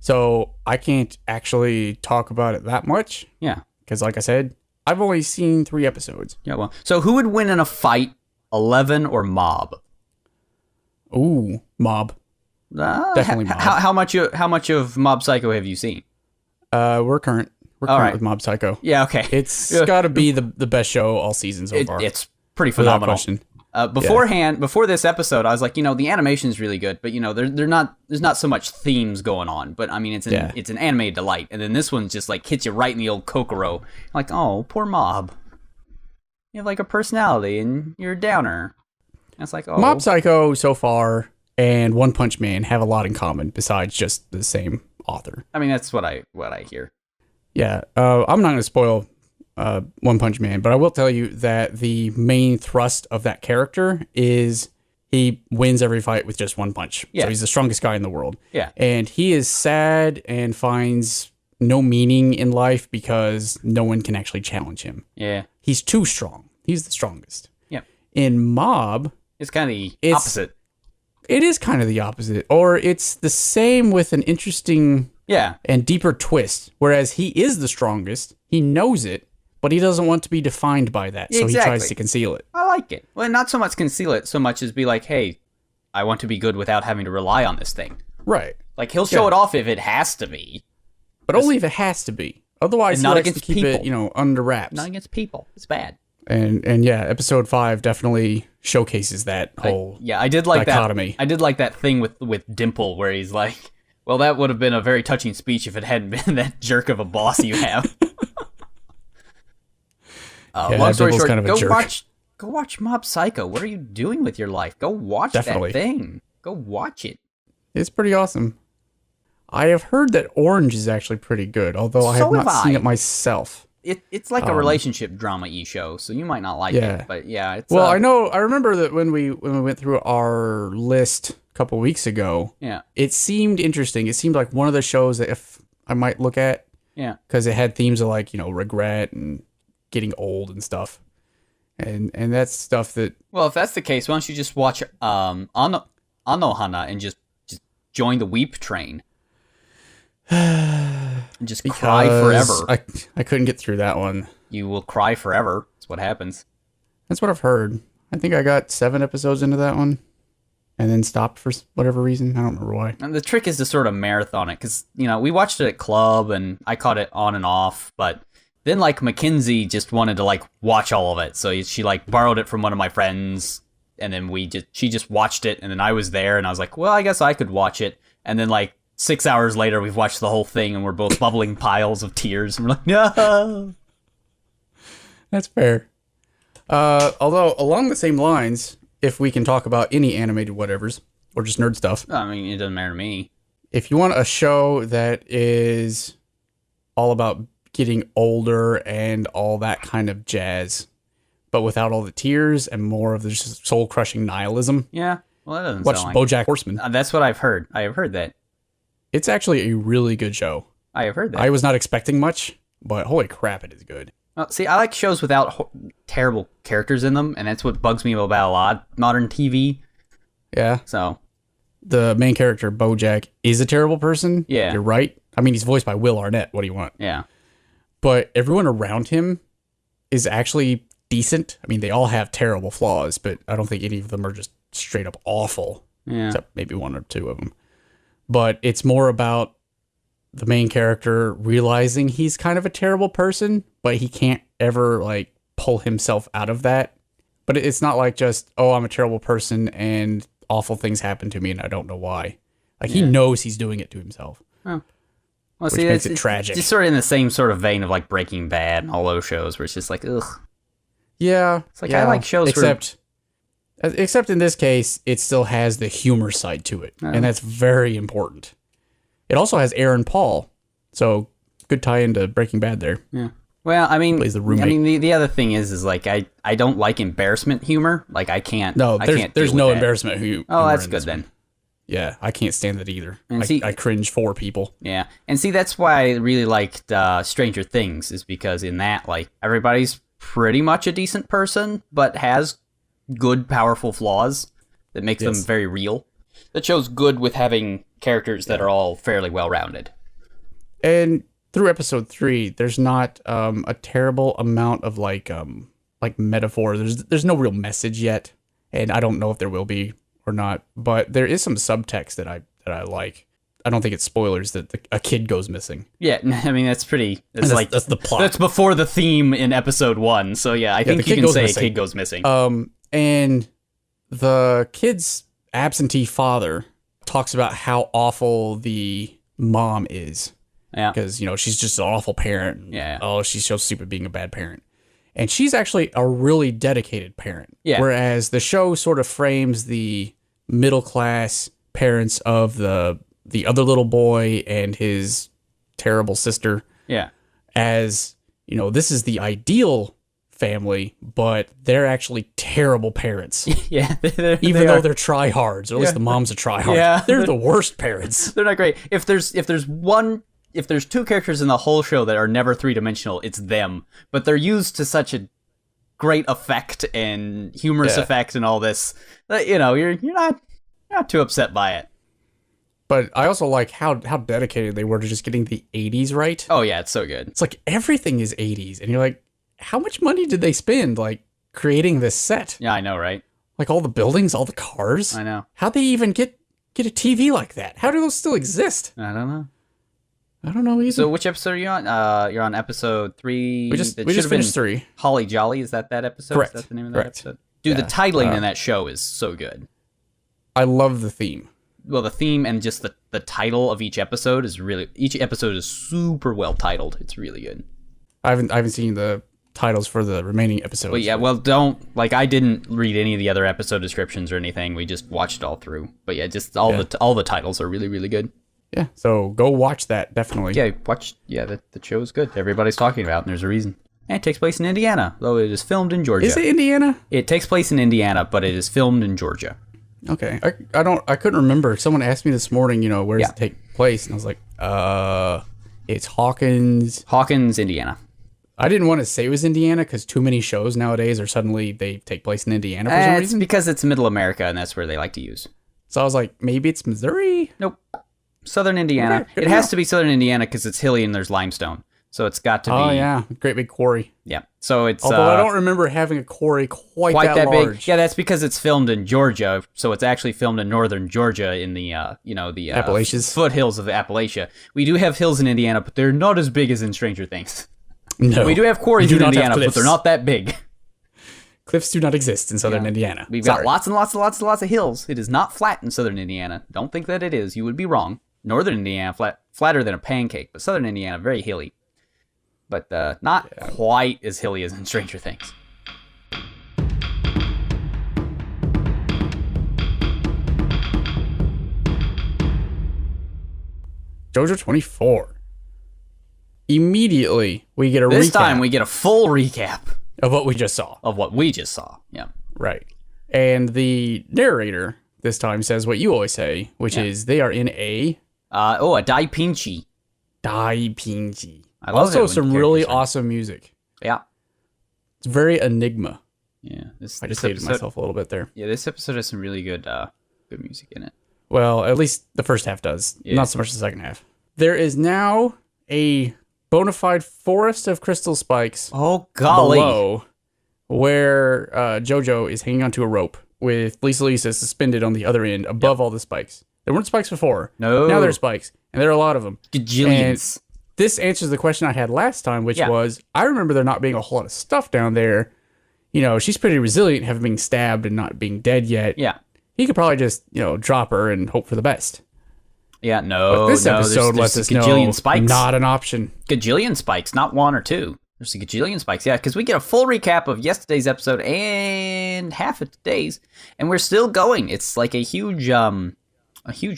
Speaker 1: So I can't actually talk about it that much.
Speaker 2: Yeah.
Speaker 1: Because like I said, I've only seen 3 episodes.
Speaker 2: Yeah, well. So who would win in a fight, 11 or Mob?
Speaker 1: Ooh, Mob. Definitely Mob.
Speaker 2: How much of Mob Psycho have you seen?
Speaker 1: We're current. We're current with Mob Psycho.
Speaker 2: Yeah, okay.
Speaker 1: It's got to be the best show all season so far.
Speaker 2: It's pretty phenomenal.
Speaker 1: Without
Speaker 2: question. Before this episode, I was like, the animation's really good, but there's not so much themes going on. But I mean, it's an anime delight, and then this one just like hits you right in the old Kokoro. Like, oh, poor Mob. You have like a personality, and you're a downer. And it's like, oh,
Speaker 1: Mob Psycho so far and One Punch Man have a lot in common besides just the same author.
Speaker 2: I mean, that's what I hear.
Speaker 1: Yeah, I'm not going to spoil One Punch Man, but I will tell you that the main thrust of that character is he wins every fight with just one punch.
Speaker 2: Yeah.
Speaker 1: So he's the strongest guy in the world.
Speaker 2: Yeah.
Speaker 1: And he is sad and finds no meaning in life because no one can actually challenge him.
Speaker 2: Yeah.
Speaker 1: He's too strong. He's the strongest.
Speaker 2: Yeah.
Speaker 1: In Mob,
Speaker 2: it's kind of the opposite.
Speaker 1: It is kind of the opposite. Or it's the same with an interesting and deeper twist. Whereas he is the strongest, he knows it, but he doesn't want to be defined by that, so he tries to conceal it.
Speaker 2: I like it. Well, not so much conceal it, so much as be like, hey, I want to be good without having to rely on this thing.
Speaker 1: Right.
Speaker 2: Like, he'll show it off if it has to be.
Speaker 1: But only if it has to be. Otherwise, he likes to keep it, under wraps.
Speaker 2: Not against people. It's bad.
Speaker 1: And yeah, episode 5 definitely showcases that whole
Speaker 2: I did like
Speaker 1: dichotomy.
Speaker 2: I did like that thing with Dimple where he's like, well, that would have been a very touching speech if it hadn't been that jerk of a boss you have. Long story short,
Speaker 1: kind of
Speaker 2: go watch Mob Psycho. What are you doing with your life? Go watch that thing. Go watch it.
Speaker 1: It's pretty awesome. I have heard that Orange is actually pretty good, although I have not seen it myself.
Speaker 2: It's like a relationship drama-y show, so you might not like it, but yeah. It's,
Speaker 1: well, I remember that when we went through our list a couple weeks ago, it seemed interesting. It seemed like one of the shows that if I might look at, because it had themes of like regret and getting old and stuff, and that's stuff that.
Speaker 2: Well, if that's the case, why don't you just watch Hana and just join the weep train? And just cry forever.
Speaker 1: I couldn't get through that one.
Speaker 2: You will cry forever. That's what happens.
Speaker 1: That's what I've heard. I think I got 7 episodes into that one and then stopped for whatever reason. I don't remember why.
Speaker 2: And the trick is to sort of marathon it because, we watched it at club and I caught it on and off, but then like Mackenzie just wanted to like watch all of it. So she like borrowed it from one of my friends and then she just watched it and then I was there and I was like, well, I guess I could watch it. And then like 6 hours later, we've watched the whole thing, and we're both bubbling piles of tears. And we're like, no.
Speaker 1: That's fair. Although, along the same lines, if we can talk about any animated whatevers, or just nerd stuff.
Speaker 2: I mean, it doesn't matter to me.
Speaker 1: If you want a show that is all about getting older and all that kind of jazz, but without all the tears and more of the soul-crushing nihilism.
Speaker 2: Yeah, well, that doesn't
Speaker 1: watch
Speaker 2: sound
Speaker 1: Bojack Horseman.
Speaker 2: That's what I've heard. I have heard that.
Speaker 1: It's actually a really good show.
Speaker 2: I have heard that.
Speaker 1: I was not expecting much, but holy crap, it is good.
Speaker 2: Well, see, I like shows without terrible characters in them, and that's what bugs me about a lot modern TV.
Speaker 1: Yeah.
Speaker 2: So
Speaker 1: the main character, Bojack, is a terrible person.
Speaker 2: Yeah.
Speaker 1: You're right. I mean, he's voiced by Will Arnett. What do you want?
Speaker 2: Yeah.
Speaker 1: But everyone around him is actually decent. I mean, they all have terrible flaws, but I don't think any of them are just straight up awful.
Speaker 2: Yeah.
Speaker 1: Except maybe 1 or 2 of them. But it's more about the main character realizing he's kind of a terrible person, but he can't ever like pull himself out of that. But it's not like just, oh, I'm a terrible person and awful things happen to me and I don't know why. Like he knows he's doing it to himself.
Speaker 2: Oh. Well,
Speaker 1: which makes it tragic.
Speaker 2: It's just sort of in the same sort of vein of like Breaking Bad and all those shows where it's just like, ugh.
Speaker 1: Yeah.
Speaker 2: It's like I like shows
Speaker 1: Except in this case, it still has the humor side to it, and that's very important. It also has Aaron Paul, so good tie into Breaking Bad there.
Speaker 2: Yeah. Well, I mean,
Speaker 1: plays the roommate.
Speaker 2: I mean, the other thing is like I don't like embarrassment humor. Like I can't.
Speaker 1: No, there's no embarrassment humor.
Speaker 2: Oh, that's good then.
Speaker 1: Yeah, I can't stand that either.
Speaker 2: And
Speaker 1: I cringe for people.
Speaker 2: Yeah, and see, that's why I really liked Stranger Things, is because in that, like, everybody's pretty much a decent person, but has good, powerful flaws that makes them very real. That show's good with having characters that are all fairly well-rounded.
Speaker 1: And through episode 3, there's not a terrible amount of like metaphor. There's no real message yet, and I don't know if there will be or not. But there is some subtext that I like. I don't think it's spoilers that a kid goes missing.
Speaker 2: Yeah, I mean that's pretty. That's
Speaker 1: the plot.
Speaker 2: That's before the theme in episode 1. So yeah, I think you can say a kid goes missing.
Speaker 1: And the kid's absentee father talks about how awful the mom is.
Speaker 2: Yeah,
Speaker 1: because she's just an awful parent.
Speaker 2: Yeah.
Speaker 1: Oh, she's so stupid being a bad parent. And she's actually a really dedicated parent.
Speaker 2: Yeah.
Speaker 1: Whereas the show sort of frames the middle class parents of the other little boy and his terrible sister.
Speaker 2: Yeah.
Speaker 1: As, this is the ideal family, but they're actually terrible parents.
Speaker 2: Yeah.
Speaker 1: Even though they're tryhards, or at least the mom's a tryhard.
Speaker 2: Yeah.
Speaker 1: They're the worst parents.
Speaker 2: They're not great. If there's two characters in the whole show that are never three-dimensional, it's them. But they're used to such a great effect and humorous effect and all this that, you're not too upset by it.
Speaker 1: But I also like how dedicated they were to just getting the 80s right.
Speaker 2: Oh, yeah, it's so good.
Speaker 1: It's like everything is 80s. And you're like, how much money did they spend, like, creating this set?
Speaker 2: Yeah, I know, right?
Speaker 1: Like, all the buildings, all the cars?
Speaker 2: I know.
Speaker 1: How'd they even get a TV like that? How do those still exist?
Speaker 2: I don't know.
Speaker 1: I don't know either.
Speaker 2: So which episode are you on? You're on episode 3.
Speaker 1: We just finished 3.
Speaker 2: Holly Jolly, is that episode?
Speaker 1: Correct.
Speaker 2: Is that the name of
Speaker 1: Correct.
Speaker 2: that episode? Dude, the titling in that show is so good.
Speaker 1: I love the theme.
Speaker 2: Well, the theme and just the title of each episode is super well titled. It's really good.
Speaker 1: I haven't seen the titles for the remaining episodes.
Speaker 2: But yeah, well, I didn't read any of the other episode descriptions or anything. We just watched it all through. But yeah, just all the titles are really, really good.
Speaker 1: Yeah, so go watch that, definitely.
Speaker 2: Yeah, the show is good. Everybody's talking about it, and there's a reason. And it takes place in Indiana, though it is filmed in Georgia.
Speaker 1: Is it Indiana?
Speaker 2: It takes place in Indiana, but it is filmed in Georgia.
Speaker 1: Okay, I couldn't remember. Someone asked me this morning, where does it take place? And I was like, it's Hawkins.
Speaker 2: Hawkins, Indiana.
Speaker 1: I didn't want to say it was Indiana because too many shows nowadays are suddenly they take place in Indiana for some reason.
Speaker 2: It's because it's Middle America, and that's where they like to use.
Speaker 1: So I was like, maybe it's Missouri?
Speaker 2: Nope. Southern Indiana.
Speaker 1: Okay,
Speaker 2: it has to be Southern Indiana because it's hilly and there's limestone. So it's got to be...
Speaker 1: Oh, yeah. Great big quarry.
Speaker 2: Yeah. So it's...
Speaker 1: Although I don't remember having a quarry quite that large.
Speaker 2: Big. Yeah, that's because it's filmed in Georgia. So it's actually filmed in northern Georgia in the, the...
Speaker 1: Appalachians.
Speaker 2: Foothills of Appalachia. We do have hills in Indiana, but they're not as big as in Stranger Things.
Speaker 1: No.
Speaker 2: We do have quarries in Indiana, but they're not that big.
Speaker 1: Cliffs do not exist in southern Indiana.
Speaker 2: We've got lots and lots and lots and lots of hills. It is not flat in southern Indiana. Don't think that it is. You would be wrong. Northern Indiana, flatter than a pancake, but southern Indiana, very hilly. But not quite as hilly as in Stranger Things.
Speaker 1: Jojo 24. Immediately, we get a recap.
Speaker 2: This time, we get a full recap.
Speaker 1: Of what we just saw.
Speaker 2: Yeah.
Speaker 1: Right. And the narrator this time says what you always say, which is they are in a...
Speaker 2: a daipinchi.
Speaker 1: Daipinchi.
Speaker 2: I love
Speaker 1: also some really awesome music.
Speaker 2: Yeah.
Speaker 1: It's very Enigma.
Speaker 2: Yeah.
Speaker 1: I just hated myself a little bit there.
Speaker 2: Yeah, this episode has some really good music in it.
Speaker 1: Well, at least the first half does. Yeah. Not so much the second half. There is now a bona fide forest of crystal spikes.
Speaker 2: Oh, golly.
Speaker 1: Below, where Jojo is hanging onto a rope with Lisa suspended on the other end above all the spikes. There weren't spikes before.
Speaker 2: No.
Speaker 1: Now there are spikes, and there are a lot of them.
Speaker 2: Gajillions.
Speaker 1: And this answers the question I had last time, which was, I remember there not being a whole lot of stuff down there. She's pretty resilient, having been stabbed and not being dead yet.
Speaker 2: Yeah.
Speaker 1: He could probably just, drop her and hope for the best.
Speaker 2: Yeah, no.
Speaker 1: But this episode lets us know
Speaker 2: spikes.
Speaker 1: Not an option.
Speaker 2: Gajillion spikes, not one or two. There's a gajillion spikes, yeah, because we get a full recap of yesterday's episode and half of today's, and we're still going. It's like a huge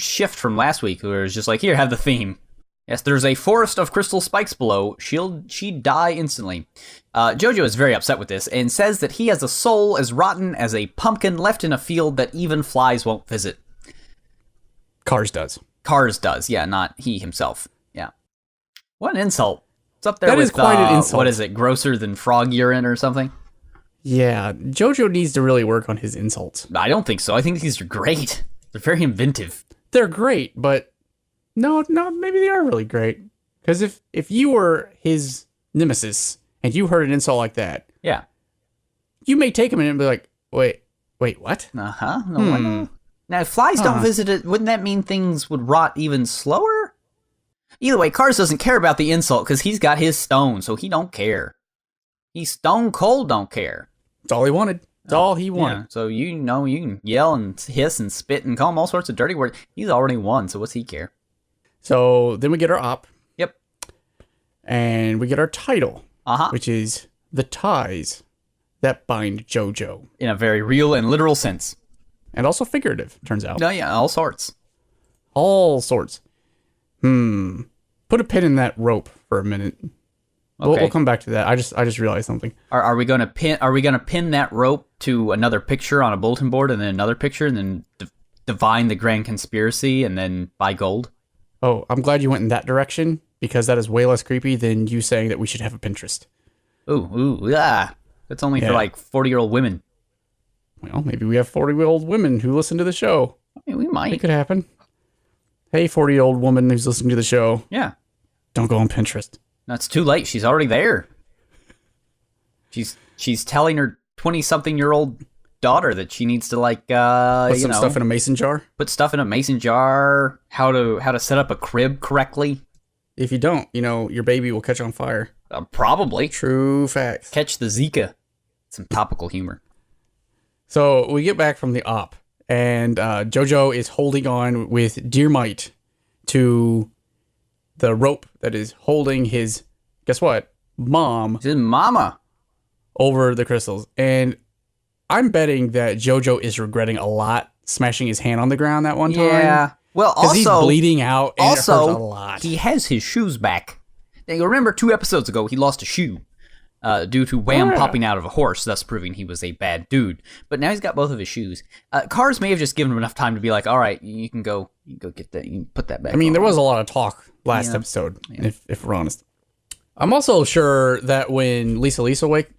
Speaker 2: shift from last week, where it's just like, here, have the theme. Yes, there's a forest of crystal spikes below. She'd die instantly. Jojo is very upset with this and says that he has a soul as rotten as a pumpkin left in a field that even flies won't visit.
Speaker 1: Cars does,
Speaker 2: yeah, not he himself. Yeah. What an insult. It's up there
Speaker 1: that
Speaker 2: with,
Speaker 1: is quite an insult.
Speaker 2: What is it, grosser than frog urine or something?
Speaker 1: Yeah, Jojo needs to really work on his insults.
Speaker 2: I don't think so. I think these are great. They're very inventive.
Speaker 1: They're great, but no, maybe they are really great. Because if you were his nemesis and you heard an insult like that,
Speaker 2: Yeah.
Speaker 1: you may take him in and be like, wait, what?
Speaker 2: Uh-huh. No wonder. Now, if flies don't visit it, wouldn't that mean things would rot even slower? Either way, Cars doesn't care about the insult because he's got his stone, so he don't care. He's stone cold don't care.
Speaker 1: That's all he wanted. That's all he wanted.
Speaker 2: Yeah, so you can yell and hiss and spit and call him all sorts of dirty words. He's already won, so what's he care?
Speaker 1: So then we get our op.
Speaker 2: Yep.
Speaker 1: And we get our title,
Speaker 2: Uh-huh.
Speaker 1: which is The Ties That Bind Jojo.
Speaker 2: In a very real and literal sense.
Speaker 1: And also figurative, turns out.
Speaker 2: No, yeah, all sorts.
Speaker 1: All sorts. Put a pin in that rope for a minute.
Speaker 2: Okay.
Speaker 1: We'll come back to that. I just realized something.
Speaker 2: Are we gonna pin that rope to another picture on a bulletin board and then another picture and then divine the grand conspiracy and then buy gold?
Speaker 1: Oh, I'm glad you went in that direction because that is way less creepy than you saying that we should have a Pinterest.
Speaker 2: Ooh, yeah. That's only for like 40-year-old women.
Speaker 1: Well, maybe we have 40-year-old women who listen to the show.
Speaker 2: I mean, we might.
Speaker 1: It could happen. Hey, 40-year-old woman who's listening to the show.
Speaker 2: Yeah.
Speaker 1: Don't go on Pinterest.
Speaker 2: No, it's too late. She's already there. She's telling her 20-something-year-old daughter that she needs to
Speaker 1: put some stuff in a mason jar.
Speaker 2: Put stuff in a mason jar. How to set up a crib correctly.
Speaker 1: If you don't, your baby will catch on fire.
Speaker 2: Probably.
Speaker 1: True facts.
Speaker 2: Catch the Zika. Some topical humor.
Speaker 1: So we get back from the op, and Jojo is holding on with dear might to the rope that is holding his, guess what, mom.
Speaker 2: His mama.
Speaker 1: Over the crystals. And I'm betting that Jojo is regretting a lot smashing his hand on the ground that one time.
Speaker 2: Yeah. Well, also,
Speaker 1: he's bleeding out and it hurts a lot.
Speaker 2: He has his shoes back. Now, you remember 2 episodes ago, he lost a shoe due to Wham popping out of a horse, thus proving he was a bad dude. But now he's got both of his shoes. Cars may have just given him enough time to be like, all right, you can go get that. You can put that back.
Speaker 1: I mean, there was a lot of talk last episode, if we're honest. I'm also sure that when Lisa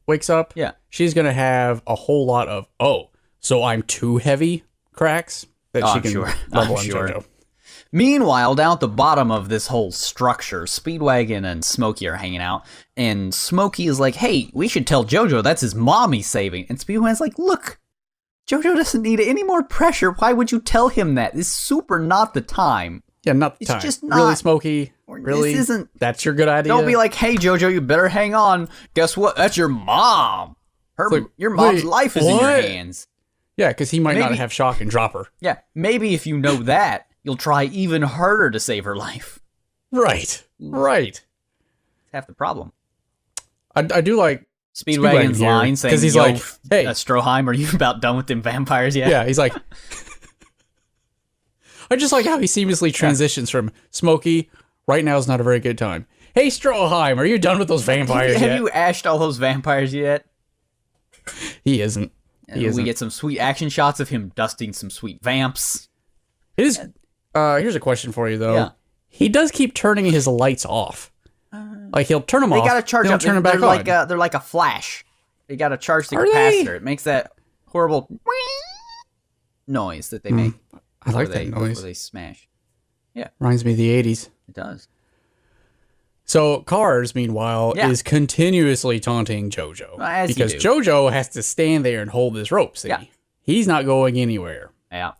Speaker 1: wakes up, she's going to have a whole lot of, so I'm too heavy cracks that she can level on Jojo.
Speaker 2: Meanwhile, down at the bottom of this whole structure, Speedwagon and Smokey are hanging out, and Smokey is like, hey, we should tell Jojo that's his mom he's saving. And Speedwagon's like, look, Jojo doesn't need any more pressure. Why would you tell him that? It's super not the time.
Speaker 1: Yeah, not the time.
Speaker 2: It's just not.
Speaker 1: Really, Smokey? Really?
Speaker 2: This isn't.
Speaker 1: That's your good idea?
Speaker 2: Don't be like, hey, Jojo, you better hang on. Guess what? That's your mom. Your mom's life is in your hands.
Speaker 1: Yeah, because he might not have shock and drop her.
Speaker 2: Yeah, maybe if you know that, you'll try even harder to save her life.
Speaker 1: Right.
Speaker 2: That's half the problem.
Speaker 1: I do like
Speaker 2: Speedwagon's line saying,
Speaker 1: because he's like, hey,
Speaker 2: Stroheim, are you about done with them vampires yet?
Speaker 1: Yeah, he's like, I just like how he seamlessly transitions from Smokey, right now is not a very good time. Hey, Stroheim, are you done with those vampires yet?
Speaker 2: Have you ashed all those vampires yet?
Speaker 1: He isn't.
Speaker 2: We get some sweet action shots of him dusting some sweet vamps.
Speaker 1: It is. Here's a question for you, though.
Speaker 2: Yeah.
Speaker 1: He does keep turning his lights off. Like, he'll turn them off.
Speaker 2: They gotta charge up.
Speaker 1: Turn them back on.
Speaker 2: They're like a flash. They gotta charge the capacitor. It makes that horrible noise that they make.
Speaker 1: I like that noise.
Speaker 2: Before they smash. Yeah.
Speaker 1: Reminds me of the 80s.
Speaker 2: It does.
Speaker 1: So Cars, meanwhile, is continuously taunting Jojo. Because Jojo has to stand there and hold this rope, see? Yeah. He's not going anywhere.
Speaker 2: Yeah.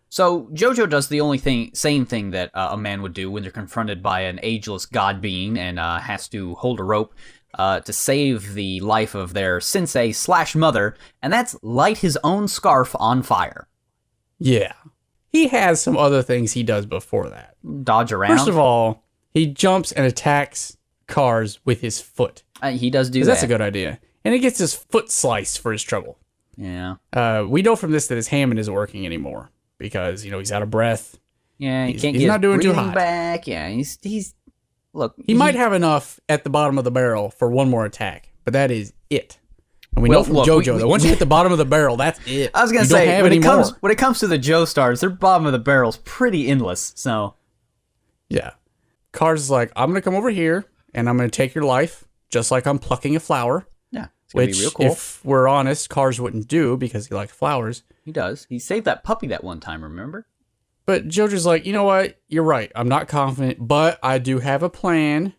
Speaker 2: So Jojo does the only same thing that a man would do when they're confronted by an ageless god being and has to hold a rope to save the life of their sensei/mother, and that's light his own scarf on fire.
Speaker 1: Yeah. He has some other things he does before that.
Speaker 2: Dodge around.
Speaker 1: First of all, he jumps and attacks Cars with his foot.
Speaker 2: He does do that.
Speaker 1: That's a good idea. And he gets his foot sliced for his trouble.
Speaker 2: Yeah.
Speaker 1: We know from this that his Hammond isn't working anymore because, he's out of breath.
Speaker 2: Yeah,
Speaker 1: he's not doing too hot.
Speaker 2: Back. Yeah, he's look.
Speaker 1: He might have enough at the bottom of the barrel for one more attack, but that is it. And we know from Jojo that once you hit the bottom of the barrel, that's it.
Speaker 2: I was gonna say when it comes to the Joestars, their bottom of the barrel's pretty endless. So
Speaker 1: yeah, Cars is like, I'm gonna come over here and I'm gonna take your life, just like I'm plucking a flower.
Speaker 2: Yeah, it's gonna be real cool.
Speaker 1: If we're honest, Cars wouldn't do because he likes flowers.
Speaker 2: He does. He saved that puppy that one time. Remember?
Speaker 1: But Jojo's like, you know what? You're right. I'm not confident, but I do have a plan.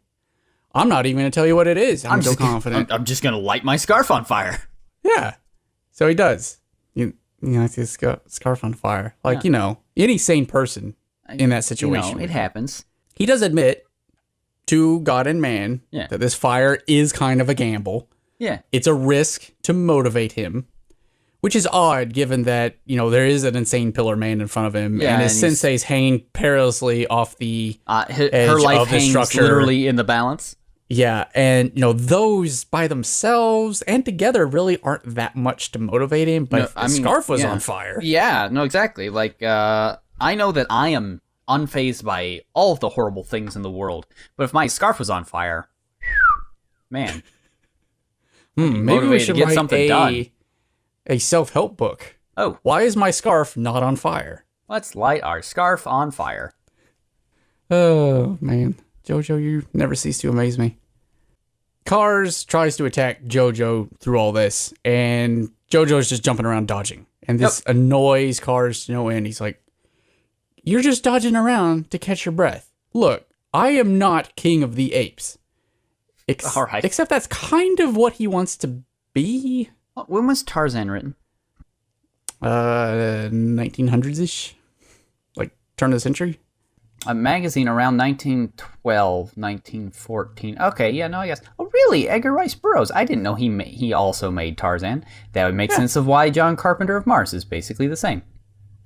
Speaker 1: I'm not even going to tell you what it is. I'm so confident.
Speaker 2: I'm just going to light my scarf on fire.
Speaker 1: Yeah. So he does. You light his scarf on fire. Like, any sane person in that situation.
Speaker 2: It happens.
Speaker 1: He does admit to God and man that this fire is kind of a gamble.
Speaker 2: Yeah.
Speaker 1: It's a risk to motivate him, which is odd given that, there is an insane pillar man in front of him and his sensei's hanging perilously off the edge
Speaker 2: her life
Speaker 1: of the
Speaker 2: hangs
Speaker 1: structure.
Speaker 2: Literally in the balance.
Speaker 1: Yeah, and those by themselves and together really aren't that much to motivate him, but if the scarf was on fire.
Speaker 2: Yeah, no, exactly. Like, I know that I am unfazed by all of the horrible things in the world, but if my scarf was on fire, man.
Speaker 1: Maybe we should write a self-help book.
Speaker 2: Oh.
Speaker 1: Why is my scarf not on fire?
Speaker 2: Let's light our scarf on fire.
Speaker 1: Oh, man. Jojo, you never cease to amaze me. Cars tries to attack Jojo through all this, and Jojo's just jumping around dodging. And this annoys Cars to no end. He's like, you're just dodging around to catch your breath. Look, I am not king of the apes.
Speaker 2: All right.
Speaker 1: Except that's kind of what he wants to be.
Speaker 2: When was Tarzan written?
Speaker 1: 1900s-ish. Like, turn of the century.
Speaker 2: A magazine around 1912, 1914. Okay, yeah, no, I guess. Oh, really? Edgar Rice Burroughs. I didn't know he also made Tarzan. That would make sense of why John Carpenter of Mars is basically the same.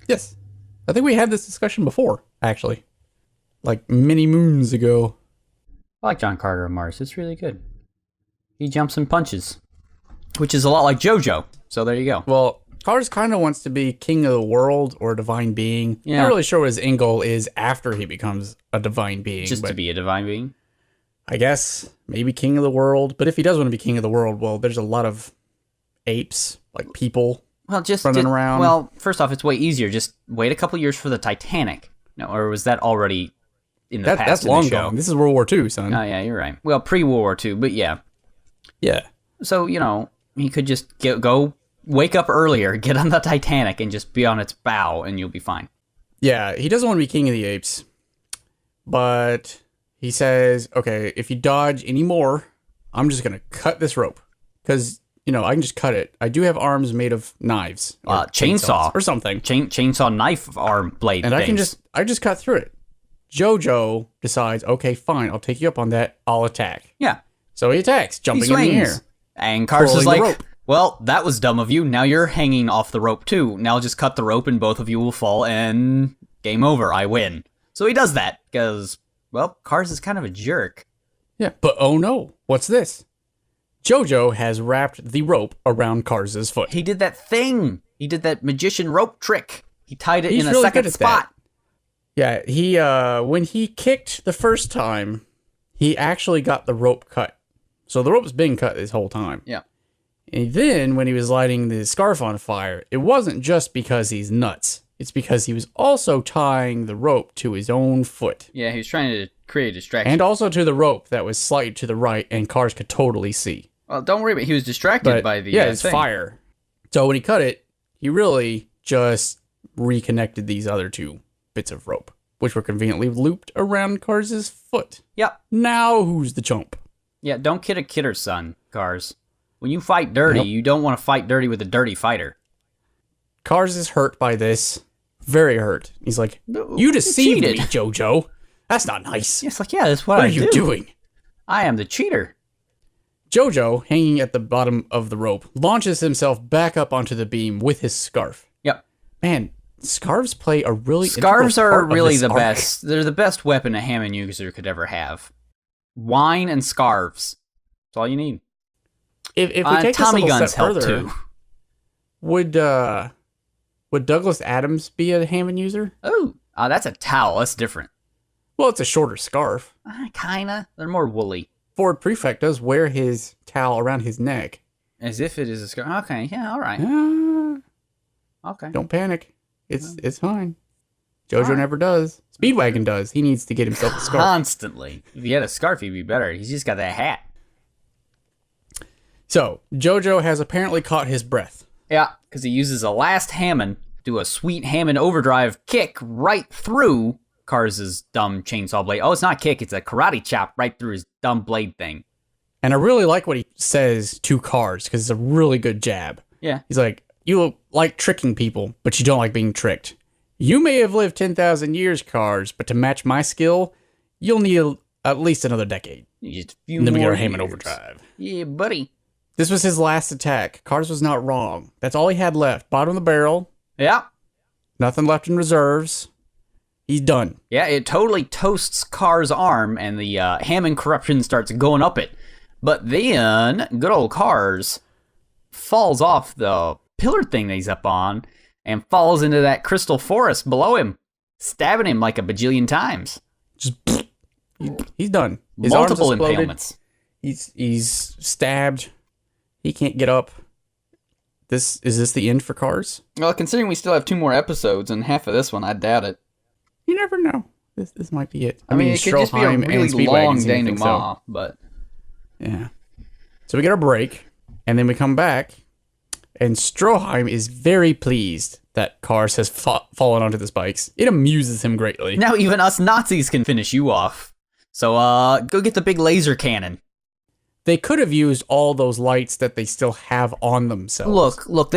Speaker 1: Yes. I think we had this discussion before, actually. Like, many moons ago.
Speaker 2: I like John Carter of Mars. It's really good. He jumps and punches, which is a lot like Jojo. So there you go.
Speaker 1: Well, Cars kind of wants to be king of the world or divine being.
Speaker 2: Yeah.
Speaker 1: Not really sure what his end goal is after he becomes a divine being.
Speaker 2: Just to be a divine being?
Speaker 1: I guess maybe king of the world. But if he does want to be king of the world, well, there's a lot of apes, like people, running around.
Speaker 2: Well, first off, it's way easier. Just wait a couple years for the Titanic. No, or was that already in the past?
Speaker 1: That's long gone. This is World War II, son.
Speaker 2: Oh, yeah, you're right. Well, pre-World War II, but yeah.
Speaker 1: Yeah.
Speaker 2: So, he could just go wake up earlier, get on the Titanic, and just be on its bow, and you'll be fine.
Speaker 1: Yeah, he doesn't want to be king of the apes. But he says, okay, if you dodge any more, I'm just going to cut this rope. Because, I can just cut it. I do have arms made of knives. Or
Speaker 2: chainsaw.
Speaker 1: Or something.
Speaker 2: Chainsaw knife arm blade
Speaker 1: and
Speaker 2: things.
Speaker 1: I just cut through it. Jojo decides, okay, fine, I'll take you up on that. I'll attack.
Speaker 2: Yeah.
Speaker 1: So he attacks, jumping in the air.
Speaker 2: And Cars is like, well, that was dumb of you. Now you're hanging off the rope too. Now I'll just cut the rope and both of you will fall and game over. I win. So he does that because, well, Cars is kind of a jerk.
Speaker 1: Yeah, but oh no, what's this? Jojo has wrapped the rope around Cars' foot.
Speaker 2: He did that thing. He did that magician rope trick. He tied it in a second spot.
Speaker 1: Yeah, he when he kicked the first time, he actually got the rope cut. So the rope's been cut this whole time.
Speaker 2: Yeah.
Speaker 1: And then when he was lighting the scarf on fire, it wasn't just because he's nuts. It's because he was also tying the rope to his own foot.
Speaker 2: Yeah, he was trying to create a distraction.
Speaker 1: And also to the rope that was slightly to the right and Cars could totally see.
Speaker 2: Well, don't worry about it. He was distracted by the
Speaker 1: it's fire. So when he cut it, he really just reconnected these other two bits of rope, which were conveniently looped around Cars' foot.
Speaker 2: Yep.
Speaker 1: Now who's the chump?
Speaker 2: Yeah, don't kid a kidder, son, Cars. When you fight dirty, you don't want to fight dirty with a dirty fighter.
Speaker 1: Cars is hurt by this. Very hurt. He's like, you deceived me, Jojo. That's not nice.
Speaker 2: It's like, yeah, that's what I do.
Speaker 1: What are you doing?
Speaker 2: I am the cheater.
Speaker 1: Jojo, hanging at the bottom of the rope, launches himself back up onto the beam with his scarf.
Speaker 2: Yep.
Speaker 1: Man, scarves play a really
Speaker 2: Scarves are really the
Speaker 1: arc.
Speaker 2: best. They're the best weapon a Hammond user could ever have. Wine and scarves. That's all you need.
Speaker 1: If we take
Speaker 2: Tommy
Speaker 1: this a
Speaker 2: guns
Speaker 1: step
Speaker 2: help
Speaker 1: further,
Speaker 2: too.
Speaker 1: Would Douglas Adams be a Hammond user?
Speaker 2: Oh, that's a towel. That's different.
Speaker 1: Well, it's a shorter scarf.
Speaker 2: Kinda. They're more woolly.
Speaker 1: Ford Prefect does wear his towel around his neck.
Speaker 2: As if it is a scarf. Okay, yeah, all right. Okay.
Speaker 1: Don't panic. It's fine. Jojo never does. Speedwagon does. He needs to get himself a scarf.
Speaker 2: Constantly. If he had a scarf, he'd be better. He's just got that hat.
Speaker 1: So, Jojo has apparently caught his breath.
Speaker 2: Yeah, because he uses a last Hammond do a sweet Hammond overdrive kick right through Cars' dumb chainsaw blade. Oh, it's not kick, it's a karate chop right through his dumb blade thing.
Speaker 1: And I really like what he says to Cars, because it's a really good jab.
Speaker 2: Yeah.
Speaker 1: He's like, you like tricking people, but you don't like being tricked. You may have lived 10,000 years, Cars, but to match my skill, you'll need at least another decade.
Speaker 2: Just a few
Speaker 1: And then we
Speaker 2: more
Speaker 1: get our Hammond
Speaker 2: years.
Speaker 1: overdrive.
Speaker 2: Yeah, buddy.
Speaker 1: This was his last attack. Cars was not wrong. That's all he had left. Bottom of the barrel.
Speaker 2: Yeah.
Speaker 1: Nothing left in reserves. He's done.
Speaker 2: Yeah, it totally toasts Cars' arm, and the Hammond corruption starts going up it. But then, good old Cars falls off the pillar thing that he's up on and falls into that crystal forest below him, stabbing him like a bajillion times.
Speaker 1: Just he's done. His
Speaker 2: Multiple
Speaker 1: arms exploded.
Speaker 2: impalements.
Speaker 1: He's stabbed. He can't get up. Is this the end for Cars?
Speaker 2: Well, considering we still have 2 more episodes and half of this one, I doubt it.
Speaker 1: You never know. This might be it.
Speaker 2: I mean, it could just be a
Speaker 1: Stroheim
Speaker 2: really
Speaker 1: and Speedwagon
Speaker 2: long
Speaker 1: seem to think
Speaker 2: denouement,
Speaker 1: so.
Speaker 2: but...
Speaker 1: Yeah. So we get our break, and then we come back, and Stroheim is very pleased that Cars has fallen onto the spikes. It amuses him greatly.
Speaker 2: Now even us Nazis can finish you off. So, go get the big laser cannon.
Speaker 1: They could have used all those lights that they still have on themselves.
Speaker 2: Look,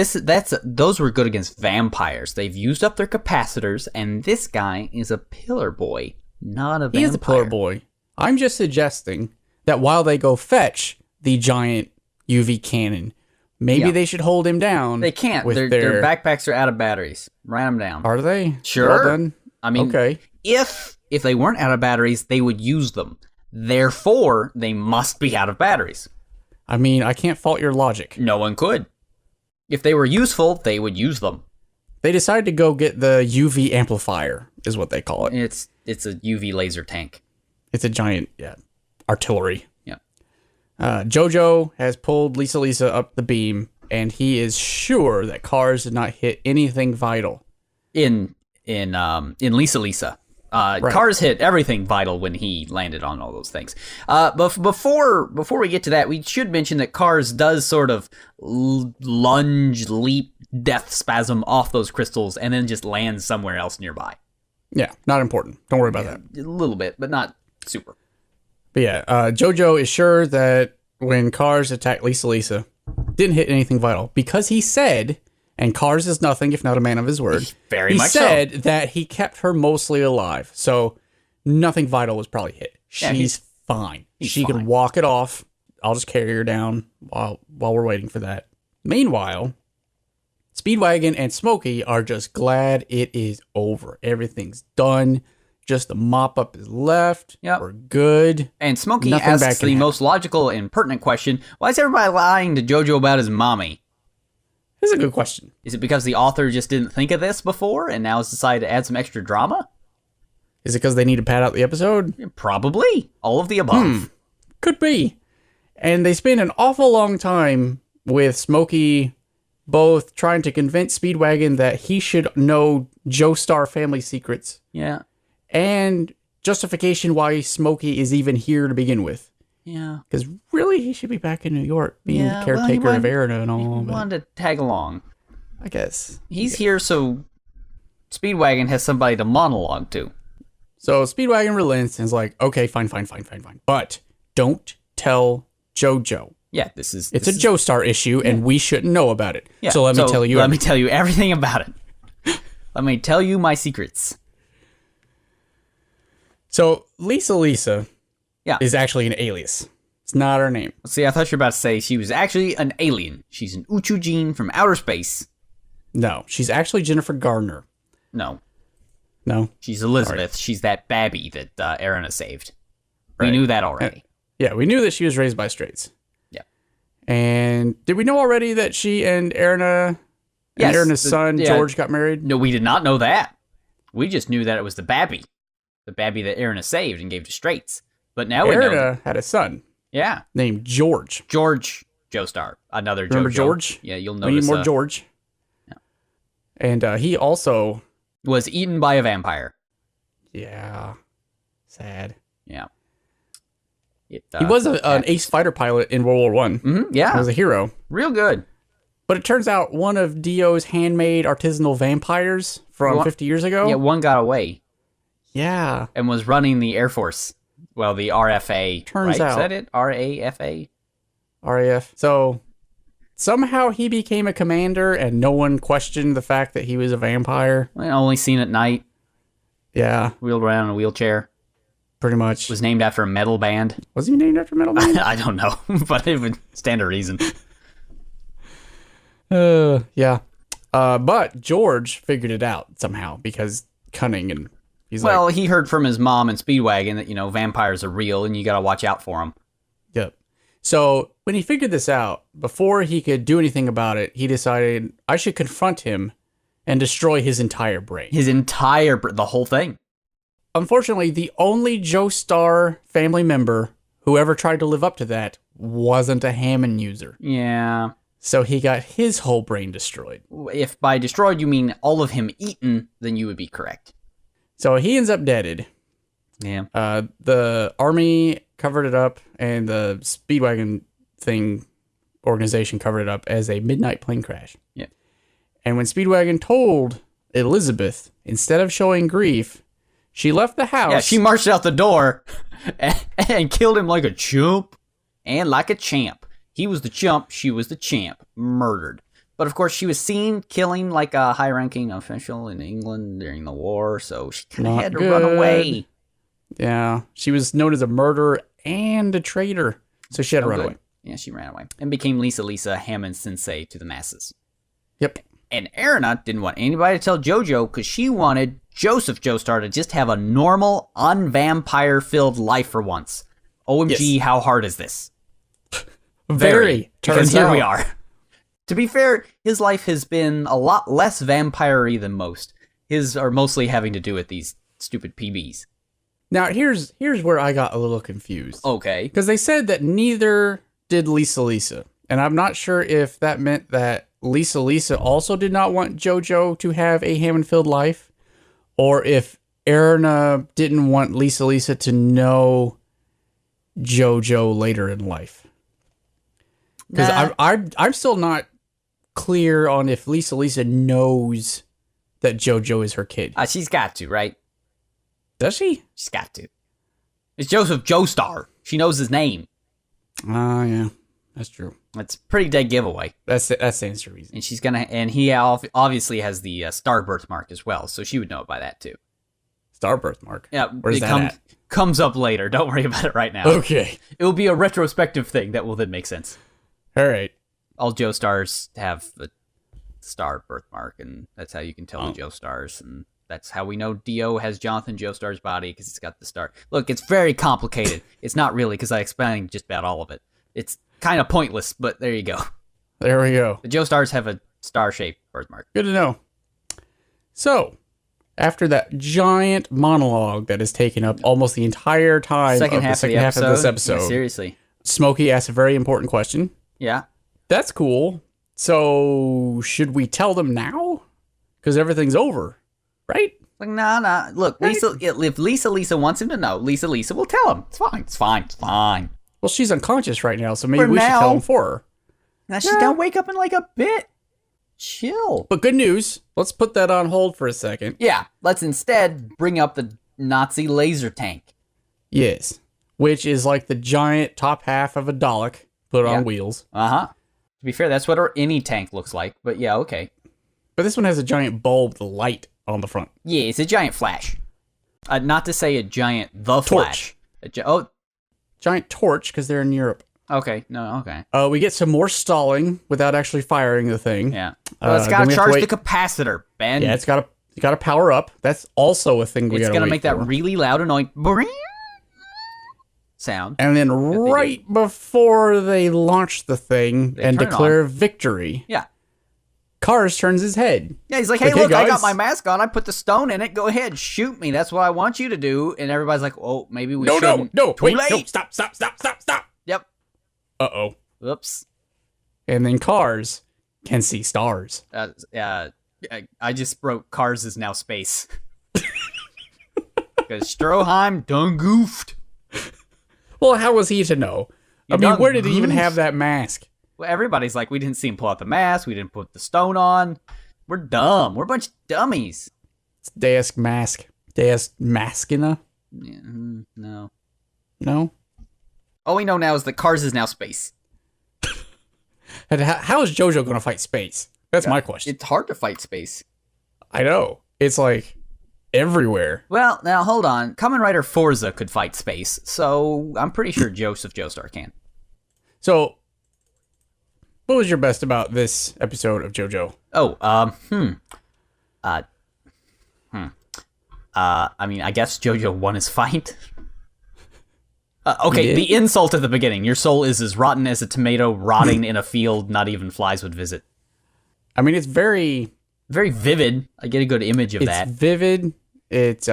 Speaker 2: those were good against vampires. They've used up their capacitors, and this guy is a pillar boy, not a vampire.
Speaker 1: He is a pillar boy. I'm just suggesting that while they go fetch the giant UV cannon, maybe they should hold him down.
Speaker 2: They can't.
Speaker 1: With
Speaker 2: Their backpacks are out of batteries. Write them down.
Speaker 1: Are they?
Speaker 2: Sure.
Speaker 1: Well done.
Speaker 2: I mean,
Speaker 1: okay.
Speaker 2: If they weren't out of batteries, they would use them. Therefore, they must be out of batteries.
Speaker 1: I mean, I can't fault your logic.
Speaker 2: No one could. If they were useful, they would use them.
Speaker 1: They decided to go get the UV amplifier, is what they call it.
Speaker 2: It's a UV laser tank.
Speaker 1: It's a giant, artillery.
Speaker 2: Yeah.
Speaker 1: Jojo has pulled Lisa up the beam, and he is sure that Cars did not hit anything vital.
Speaker 2: In Lisa.
Speaker 1: Right.
Speaker 2: Cars hit everything vital when he landed on all those things. But before we get to that, we should mention that Cars does sort of lunge, leap, death spasm off those crystals and then just lands somewhere else nearby.
Speaker 1: Yeah, not important. Don't worry about that.
Speaker 2: A little bit, but not super.
Speaker 1: But yeah, Jojo is sure that when Cars attacked Lisa, didn't hit anything vital because he said, and Cars is nothing if not a man of his word.
Speaker 2: Very much
Speaker 1: so. He said that he kept her mostly alive, so nothing vital was probably hit. She's fine. She can walk it off. I'll just carry her down while we're waiting for that. Meanwhile, Speedwagon and Smokey are just glad it is over. Everything's done. Just the mop up is left.
Speaker 2: Yep.
Speaker 1: We're good.
Speaker 2: And Smokey asks the most logical and pertinent question: why is everybody lying to Jojo about his mommy?
Speaker 1: This is a good question.
Speaker 2: Is it because the author just didn't think of this before and now has decided to add some extra drama?
Speaker 1: Is it because they need to pad out the episode?
Speaker 2: Probably. All of the above.
Speaker 1: Could be. And they spend an awful long time with Smokey both trying to convince Speedwagon that he should know Joestar family secrets.
Speaker 2: Yeah.
Speaker 1: And justification why Smokey is even here to begin with.
Speaker 2: Yeah.
Speaker 1: Because really, he should be back in New York, being the caretaker of Erina and all.
Speaker 2: He wanted to tag along.
Speaker 1: I guess.
Speaker 2: He's here so Speedwagon has somebody to monologue to.
Speaker 1: So Speedwagon relents and is like, okay, fine. But don't tell Jojo.
Speaker 2: Yeah, it's
Speaker 1: a Joestar issue, and we shouldn't know about it.
Speaker 2: Yeah.
Speaker 1: So let me tell you.
Speaker 2: Let me tell you everything about it. Let me tell you my secrets.
Speaker 1: So Lisa is actually an alias. It's not her name.
Speaker 2: See, I thought you were about to say she was actually an alien. She's an Uchujin from outer space.
Speaker 1: No, she's actually Jennifer Gardner.
Speaker 2: No.
Speaker 1: She's
Speaker 2: Elizabeth. Right. She's that babby that Erina saved. We knew that already.
Speaker 1: Yeah, we knew that she was raised by straights.
Speaker 2: Yeah.
Speaker 1: And did we know already that she and Erina and Erina's son, George, got married?
Speaker 2: No, we did not know that. We just knew that it was the babby. The babby that Erina saved and gave to straights. But now we know.
Speaker 1: Erina had a son.
Speaker 2: Yeah.
Speaker 1: Named George.
Speaker 2: George Joestar. Another
Speaker 1: Remember
Speaker 2: Jojo.
Speaker 1: George?
Speaker 2: Yeah, you'll notice.
Speaker 1: We need more George.
Speaker 2: Yeah.
Speaker 1: And he also...
Speaker 2: was eaten by a vampire.
Speaker 1: Yeah. Sad.
Speaker 2: Yeah.
Speaker 1: He was an ace fighter pilot in World War I.
Speaker 2: Yeah.
Speaker 1: He was a hero.
Speaker 2: Real good.
Speaker 1: But it turns out one of Dio's handmade artisanal vampires from 50 years ago.
Speaker 2: Yeah, one got away.
Speaker 1: Yeah.
Speaker 2: And was running the Air Force. Well, the RFA.
Speaker 1: Turns out.
Speaker 2: Is that it? RAFA?
Speaker 1: RAF. So somehow he became a commander and no one questioned the fact that he was a vampire.
Speaker 2: Well, only seen at night.
Speaker 1: Yeah.
Speaker 2: Wheeled around in a wheelchair.
Speaker 1: Pretty much.
Speaker 2: Was named after a metal band.
Speaker 1: Was he named after a metal band?
Speaker 2: I don't know, but it would stand to reason.
Speaker 1: Yeah. But George figured it out somehow because cunning and he's
Speaker 2: well, he heard from his mom in Speedwagon that, vampires are real and you got to watch out for them.
Speaker 1: Yep. So when he figured this out, before he could do anything about it, he decided I should confront him and destroy his entire brain.
Speaker 2: The whole thing.
Speaker 1: Unfortunately, the only Joestar family member who ever tried to live up to that wasn't a Hammond user.
Speaker 2: Yeah.
Speaker 1: So he got his whole brain destroyed.
Speaker 2: If by destroyed you mean all of him eaten, then you would be correct.
Speaker 1: So he ends up deaded.
Speaker 2: Yeah.
Speaker 1: The army covered it up, and the Speedwagon organization covered it up as a midnight plane crash.
Speaker 2: Yeah.
Speaker 1: And when Speedwagon told Elizabeth, instead of showing grief, she left the house.
Speaker 2: Yeah, she marched out the door and killed him like a chump and like a champ. He was the chump, she was the champ. Murdered. But of course, she was seen killing like a high-ranking official in England during the war, so she kind of had to run away.
Speaker 1: Yeah, she was known as a murderer and a traitor, so she had to run away.
Speaker 2: Yeah, she ran away and became Lisa Hammond Sensei to the masses.
Speaker 1: Yep.
Speaker 2: And Erna didn't want anybody to tell Jojo because she wanted Joseph Joestar to just have a normal, unvampire-filled life for once. OMG, How hard is this?
Speaker 1: Very.
Speaker 2: Because here we are. To be fair, his life has been a lot less vampire-y than most. His are mostly having to do with these stupid PBs.
Speaker 1: Now, here's where I got a little confused.
Speaker 2: Okay.
Speaker 1: Because they said that neither did Lisa. And I'm not sure if that meant that Lisa also did not want Jojo to have a Hammond-filled life, or if Erna didn't want Lisa to know Jojo later in life. Because I'm still not clear on if Lisa knows that Jojo is her kid.
Speaker 2: She's got to, right?
Speaker 1: Does she?
Speaker 2: She's got to. It's Joseph Joestar. She knows his name.
Speaker 1: Yeah. That's true.
Speaker 2: That's a pretty dead giveaway.
Speaker 1: That stands to reason.
Speaker 2: And he obviously has the star birthmark as well, so she would know it by that too.
Speaker 1: Star birthmark?
Speaker 2: Yeah.
Speaker 1: Where's that at?
Speaker 2: Comes up later. Don't worry about it right now.
Speaker 1: Okay.
Speaker 2: It will be a retrospective thing that will then make sense.
Speaker 1: All right.
Speaker 2: All Joestars have the star birthmark, and that's how you can tell the Joestars, and that's how we know Dio has Jonathan Joestar's body, because it's got the star. Look, it's very complicated. It's not really, because I explained just about all of it. It's kind of pointless, but there you go.
Speaker 1: There we go.
Speaker 2: The Joestars have a star-shaped birthmark.
Speaker 1: Good to know. So, after that giant monologue that has taken up almost the entire time of the second half of this episode,
Speaker 2: yeah, seriously,
Speaker 1: Smokey asks a very important question.
Speaker 2: Yeah.
Speaker 1: That's cool. So, should we tell them now? Because everything's over, right?
Speaker 2: Like, nah. Look, right? If Lisa wants him to know, Lisa will tell him. It's fine.
Speaker 1: Well, she's unconscious right now, so maybe we should tell him for her.
Speaker 2: Now she's gonna wake up in like a bit. Chill.
Speaker 1: But good news. Let's put that on hold for a second.
Speaker 2: Yeah, let's instead bring up the Nazi laser tank.
Speaker 1: Yes. Which is like the giant top half of a Dalek put on wheels.
Speaker 2: Uh-huh. To be fair, that's what any tank looks like, but yeah, okay.
Speaker 1: But this one has a giant bulb with light on the front.
Speaker 2: Yeah, it's a giant flash. Not to say a giant
Speaker 1: torch.
Speaker 2: Flash.
Speaker 1: Giant torch, because they're in Europe.
Speaker 2: Okay, no, okay.
Speaker 1: We get some more stalling without actually firing the thing.
Speaker 2: Yeah. Well, it's got to charge the capacitor, Ben.
Speaker 1: Yeah, it's got to power up. That's also a thing we got to wait for.
Speaker 2: It's going to make that really loud, annoying sound.
Speaker 1: And then right before they launch the thing and declare victory, Cars turns his head.
Speaker 2: Yeah, he's like, hey, look, I got my mask on. I put the stone in it. Go ahead, shoot me. That's what I want you to do. And everybody's like, oh, maybe we shouldn't.
Speaker 1: No, wait, no, stop.
Speaker 2: Yep.
Speaker 1: Uh-oh.
Speaker 2: Oops.
Speaker 1: And then Cars can see stars.
Speaker 2: I just wrote Cars is now space. Because Stroheim done goofed.
Speaker 1: Well, how was he to know? I mean, where did he even have that mask?
Speaker 2: Well, everybody's like, we didn't see him pull out the mask. We didn't put the stone on. We're dumb. We're a bunch of dummies.
Speaker 1: It's Deus Mask. Deus Maskina?
Speaker 2: Yeah, no.
Speaker 1: No?
Speaker 2: All we know now is that Cars is now space.
Speaker 1: And how is Jojo going to fight space? That's my question.
Speaker 2: It's hard to fight space.
Speaker 1: I know. It's like everywhere.
Speaker 2: Well, now hold on. Kamen Rider Forza could fight space, so I'm pretty sure Joestar can.
Speaker 1: So, what was your best about this episode of JoJo?
Speaker 2: I mean, I guess JoJo won his fight. Okay, the insult at the beginning. Your soul is as rotten as a tomato rotting in a field not even flies would visit.
Speaker 1: I mean, it's very
Speaker 2: vivid. I get a good image of that.
Speaker 1: It's vivid. It's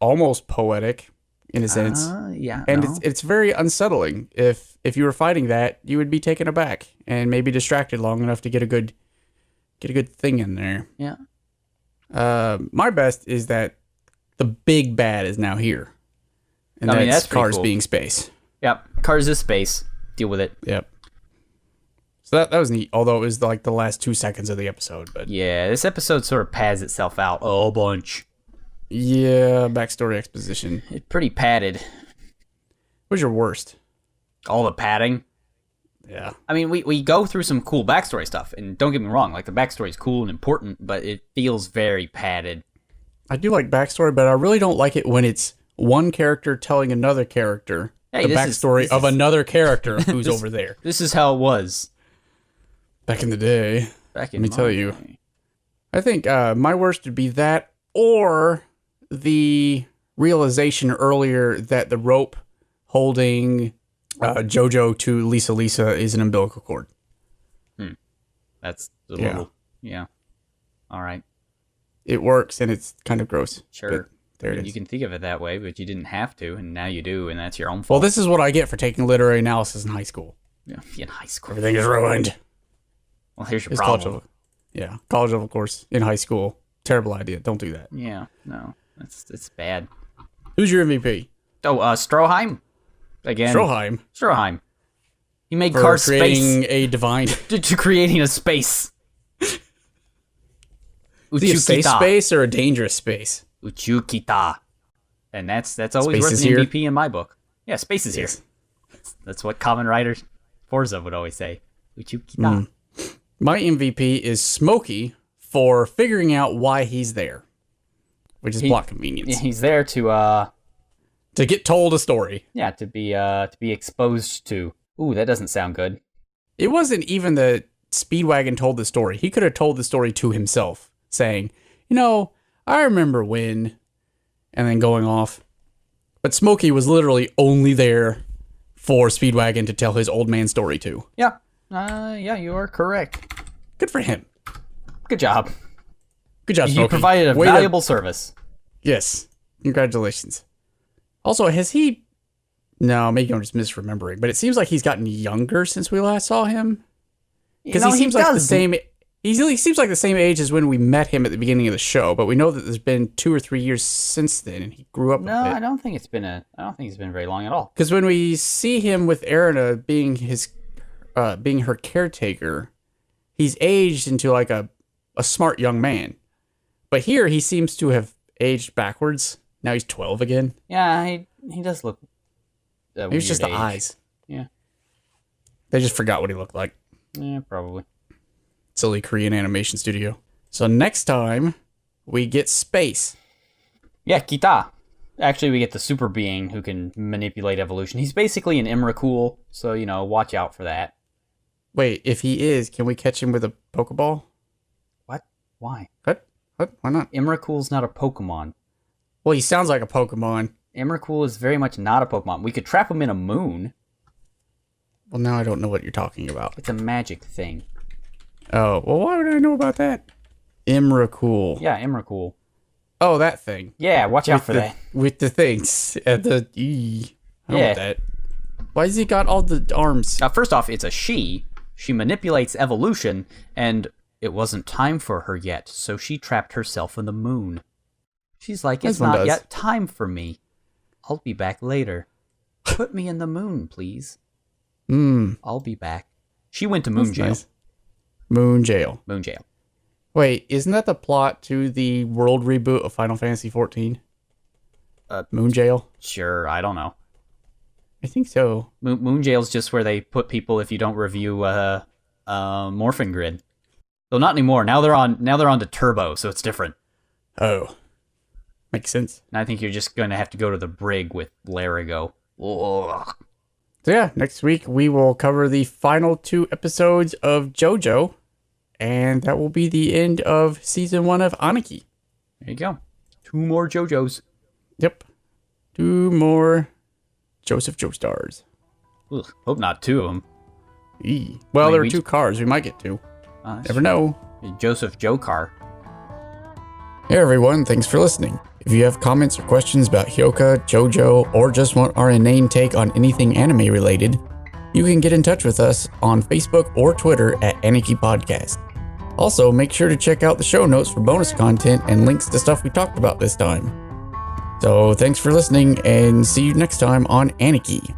Speaker 1: almost poetic in a sense.
Speaker 2: Yeah.
Speaker 1: And it's very unsettling. If you were fighting that, you would be taken aback and maybe distracted long enough to get a good thing in there.
Speaker 2: Yeah.
Speaker 1: My best is that the big bad is now here. And that's Cars
Speaker 2: cool.
Speaker 1: being space.
Speaker 2: Yep. Cars is space. Deal with it.
Speaker 1: Yep. So that was neat, although it was like the last 2 seconds of the episode. But
Speaker 2: yeah, this episode sort of pads itself out a bunch.
Speaker 1: Yeah, backstory exposition.
Speaker 2: It's pretty padded.
Speaker 1: What was your worst?
Speaker 2: All the padding.
Speaker 1: Yeah.
Speaker 2: I mean, we go through some cool backstory stuff, and don't get me wrong, like the backstory is cool and important, but it feels very padded.
Speaker 1: I do like backstory, but I really don't like it when it's one character telling another character the backstory of another character who's over there.
Speaker 2: This is how it was.
Speaker 1: Back in the day.
Speaker 2: Let
Speaker 1: me tell you. I think my worst would be that, or the realization earlier that the rope holding Jojo to Lisa is an umbilical cord.
Speaker 2: That's a little... Yeah. All right.
Speaker 1: It works, and it's kind of gross.
Speaker 2: Sure.
Speaker 1: There it is.
Speaker 2: You can think of it that way, but you didn't have to, and now you do, and that's your own fault.
Speaker 1: Well, this is what I get for taking literary analysis in high school.
Speaker 2: Yeah, in high school.
Speaker 1: Everything is ruined.
Speaker 2: Well, here's your problem.
Speaker 1: College level course in high school. Terrible idea. Don't do that.
Speaker 2: Yeah, no. It's bad.
Speaker 1: Who's your MVP?
Speaker 2: Oh, Stroheim. Again. Stroheim. He made Cars space.
Speaker 1: Creating a divine...
Speaker 2: to creating a space.
Speaker 1: Is he a safe space or a dangerous space?
Speaker 2: Uchukita. And that's always
Speaker 1: Space
Speaker 2: worth
Speaker 1: is
Speaker 2: an
Speaker 1: here?
Speaker 2: MVP in my book. Yeah, space is here. That's what Kamen Rider Forza would always say. Uchukita.
Speaker 1: My MVP is Smokey for figuring out why he's there, which is plot convenience.
Speaker 2: He's there to
Speaker 1: get told a story.
Speaker 2: Yeah, to be exposed to. Ooh, that doesn't sound good.
Speaker 1: It wasn't even that Speedwagon told the story. He could have told the story to himself, saying, I remember when, and then going off. But Smokey was literally only there for Speedwagon to tell his old man story to.
Speaker 2: Yeah. Yeah, you are correct.
Speaker 1: Good for him.
Speaker 2: Good job.
Speaker 1: Good job, Smokey.
Speaker 2: You provided a valuable service.
Speaker 1: Yes. Congratulations. Also, has he... No, maybe I'm just misremembering, but it seems like he's gotten younger since we last saw him. Because he seems like the same... He seems like the same age as when we met him at the beginning of the show, but we know that there's been 2 or 3 years since then, and he grew up a bit.
Speaker 2: I don't think it's been very long at all.
Speaker 1: Because when we see him with Erina being being her caretaker, he's aged into like a smart young man. But here he seems to have aged backwards. Now he's 12 again.
Speaker 2: Yeah, he does look.
Speaker 1: Maybe it's just the eyes.
Speaker 2: Yeah.
Speaker 1: They just forgot what he looked like.
Speaker 2: Yeah, probably.
Speaker 1: Silly Korean animation studio. So next time, we get space.
Speaker 2: Yeah, Kita. Actually, we get the super being who can manipulate evolution. He's basically an Emerakul, so, watch out for that.
Speaker 1: Wait, if he is, can we catch him with a Pokeball?
Speaker 2: What? Why?
Speaker 1: What? Why not?
Speaker 2: Emerakul's not a Pokemon.
Speaker 1: Well, he sounds like a Pokemon.
Speaker 2: Emerakul is very much not a Pokemon. We could trap him in a moon.
Speaker 1: Well, now I don't know what you're talking about.
Speaker 2: It's a magic thing.
Speaker 1: Oh, well, why would I know about that? Emerakul.
Speaker 2: Yeah, Emerakul.
Speaker 1: Oh, that thing.
Speaker 2: Yeah, watch out for that.
Speaker 1: With the things. I don't want that. Why has he got all the arms?
Speaker 2: First off, it's a she. She manipulates evolution, and it wasn't time for her yet, so she trapped herself in the moon. She's like, it's not yet time for me. I'll be back later. Put me in the moon, please. I'll be back. She went to Moon
Speaker 1: That's
Speaker 2: Jail.
Speaker 1: nice. Moon Jail.
Speaker 2: Moon Jail.
Speaker 1: Wait, isn't that the plot to the world reboot of Final Fantasy XIV? Moon Jail?
Speaker 2: Sure, I don't know.
Speaker 1: I think so.
Speaker 2: Moon Jail's just where they put people if you don't review Morphin Grid. Though not anymore. Now they're on to Turbo, so it's different.
Speaker 1: Oh. Makes sense.
Speaker 2: And I think you're just going to have to go to the brig with Larigo. Ugh.
Speaker 1: So yeah, next week we will cover the final 2 episodes of Jojo, and that will be the end of season 1 of Aniki.
Speaker 2: There you go. 2 more Jojos.
Speaker 1: Yep. 2 more Joseph Joestars.
Speaker 2: Ugh, hope not 2 of them.
Speaker 1: Well,
Speaker 2: Wait,
Speaker 1: there are 2 cars. We might get 2. Never know.
Speaker 2: Joseph Jocar.
Speaker 1: Hey everyone, thanks for listening. If you have comments or questions about Hyouka, Jojo, or just want our inane take on anything anime related, you can get in touch with us on Facebook or Twitter at Aniki Podcast. Also, make sure to check out the show notes for bonus content and links to stuff we talked about this time. So thanks for listening, and see you next time on Aniki.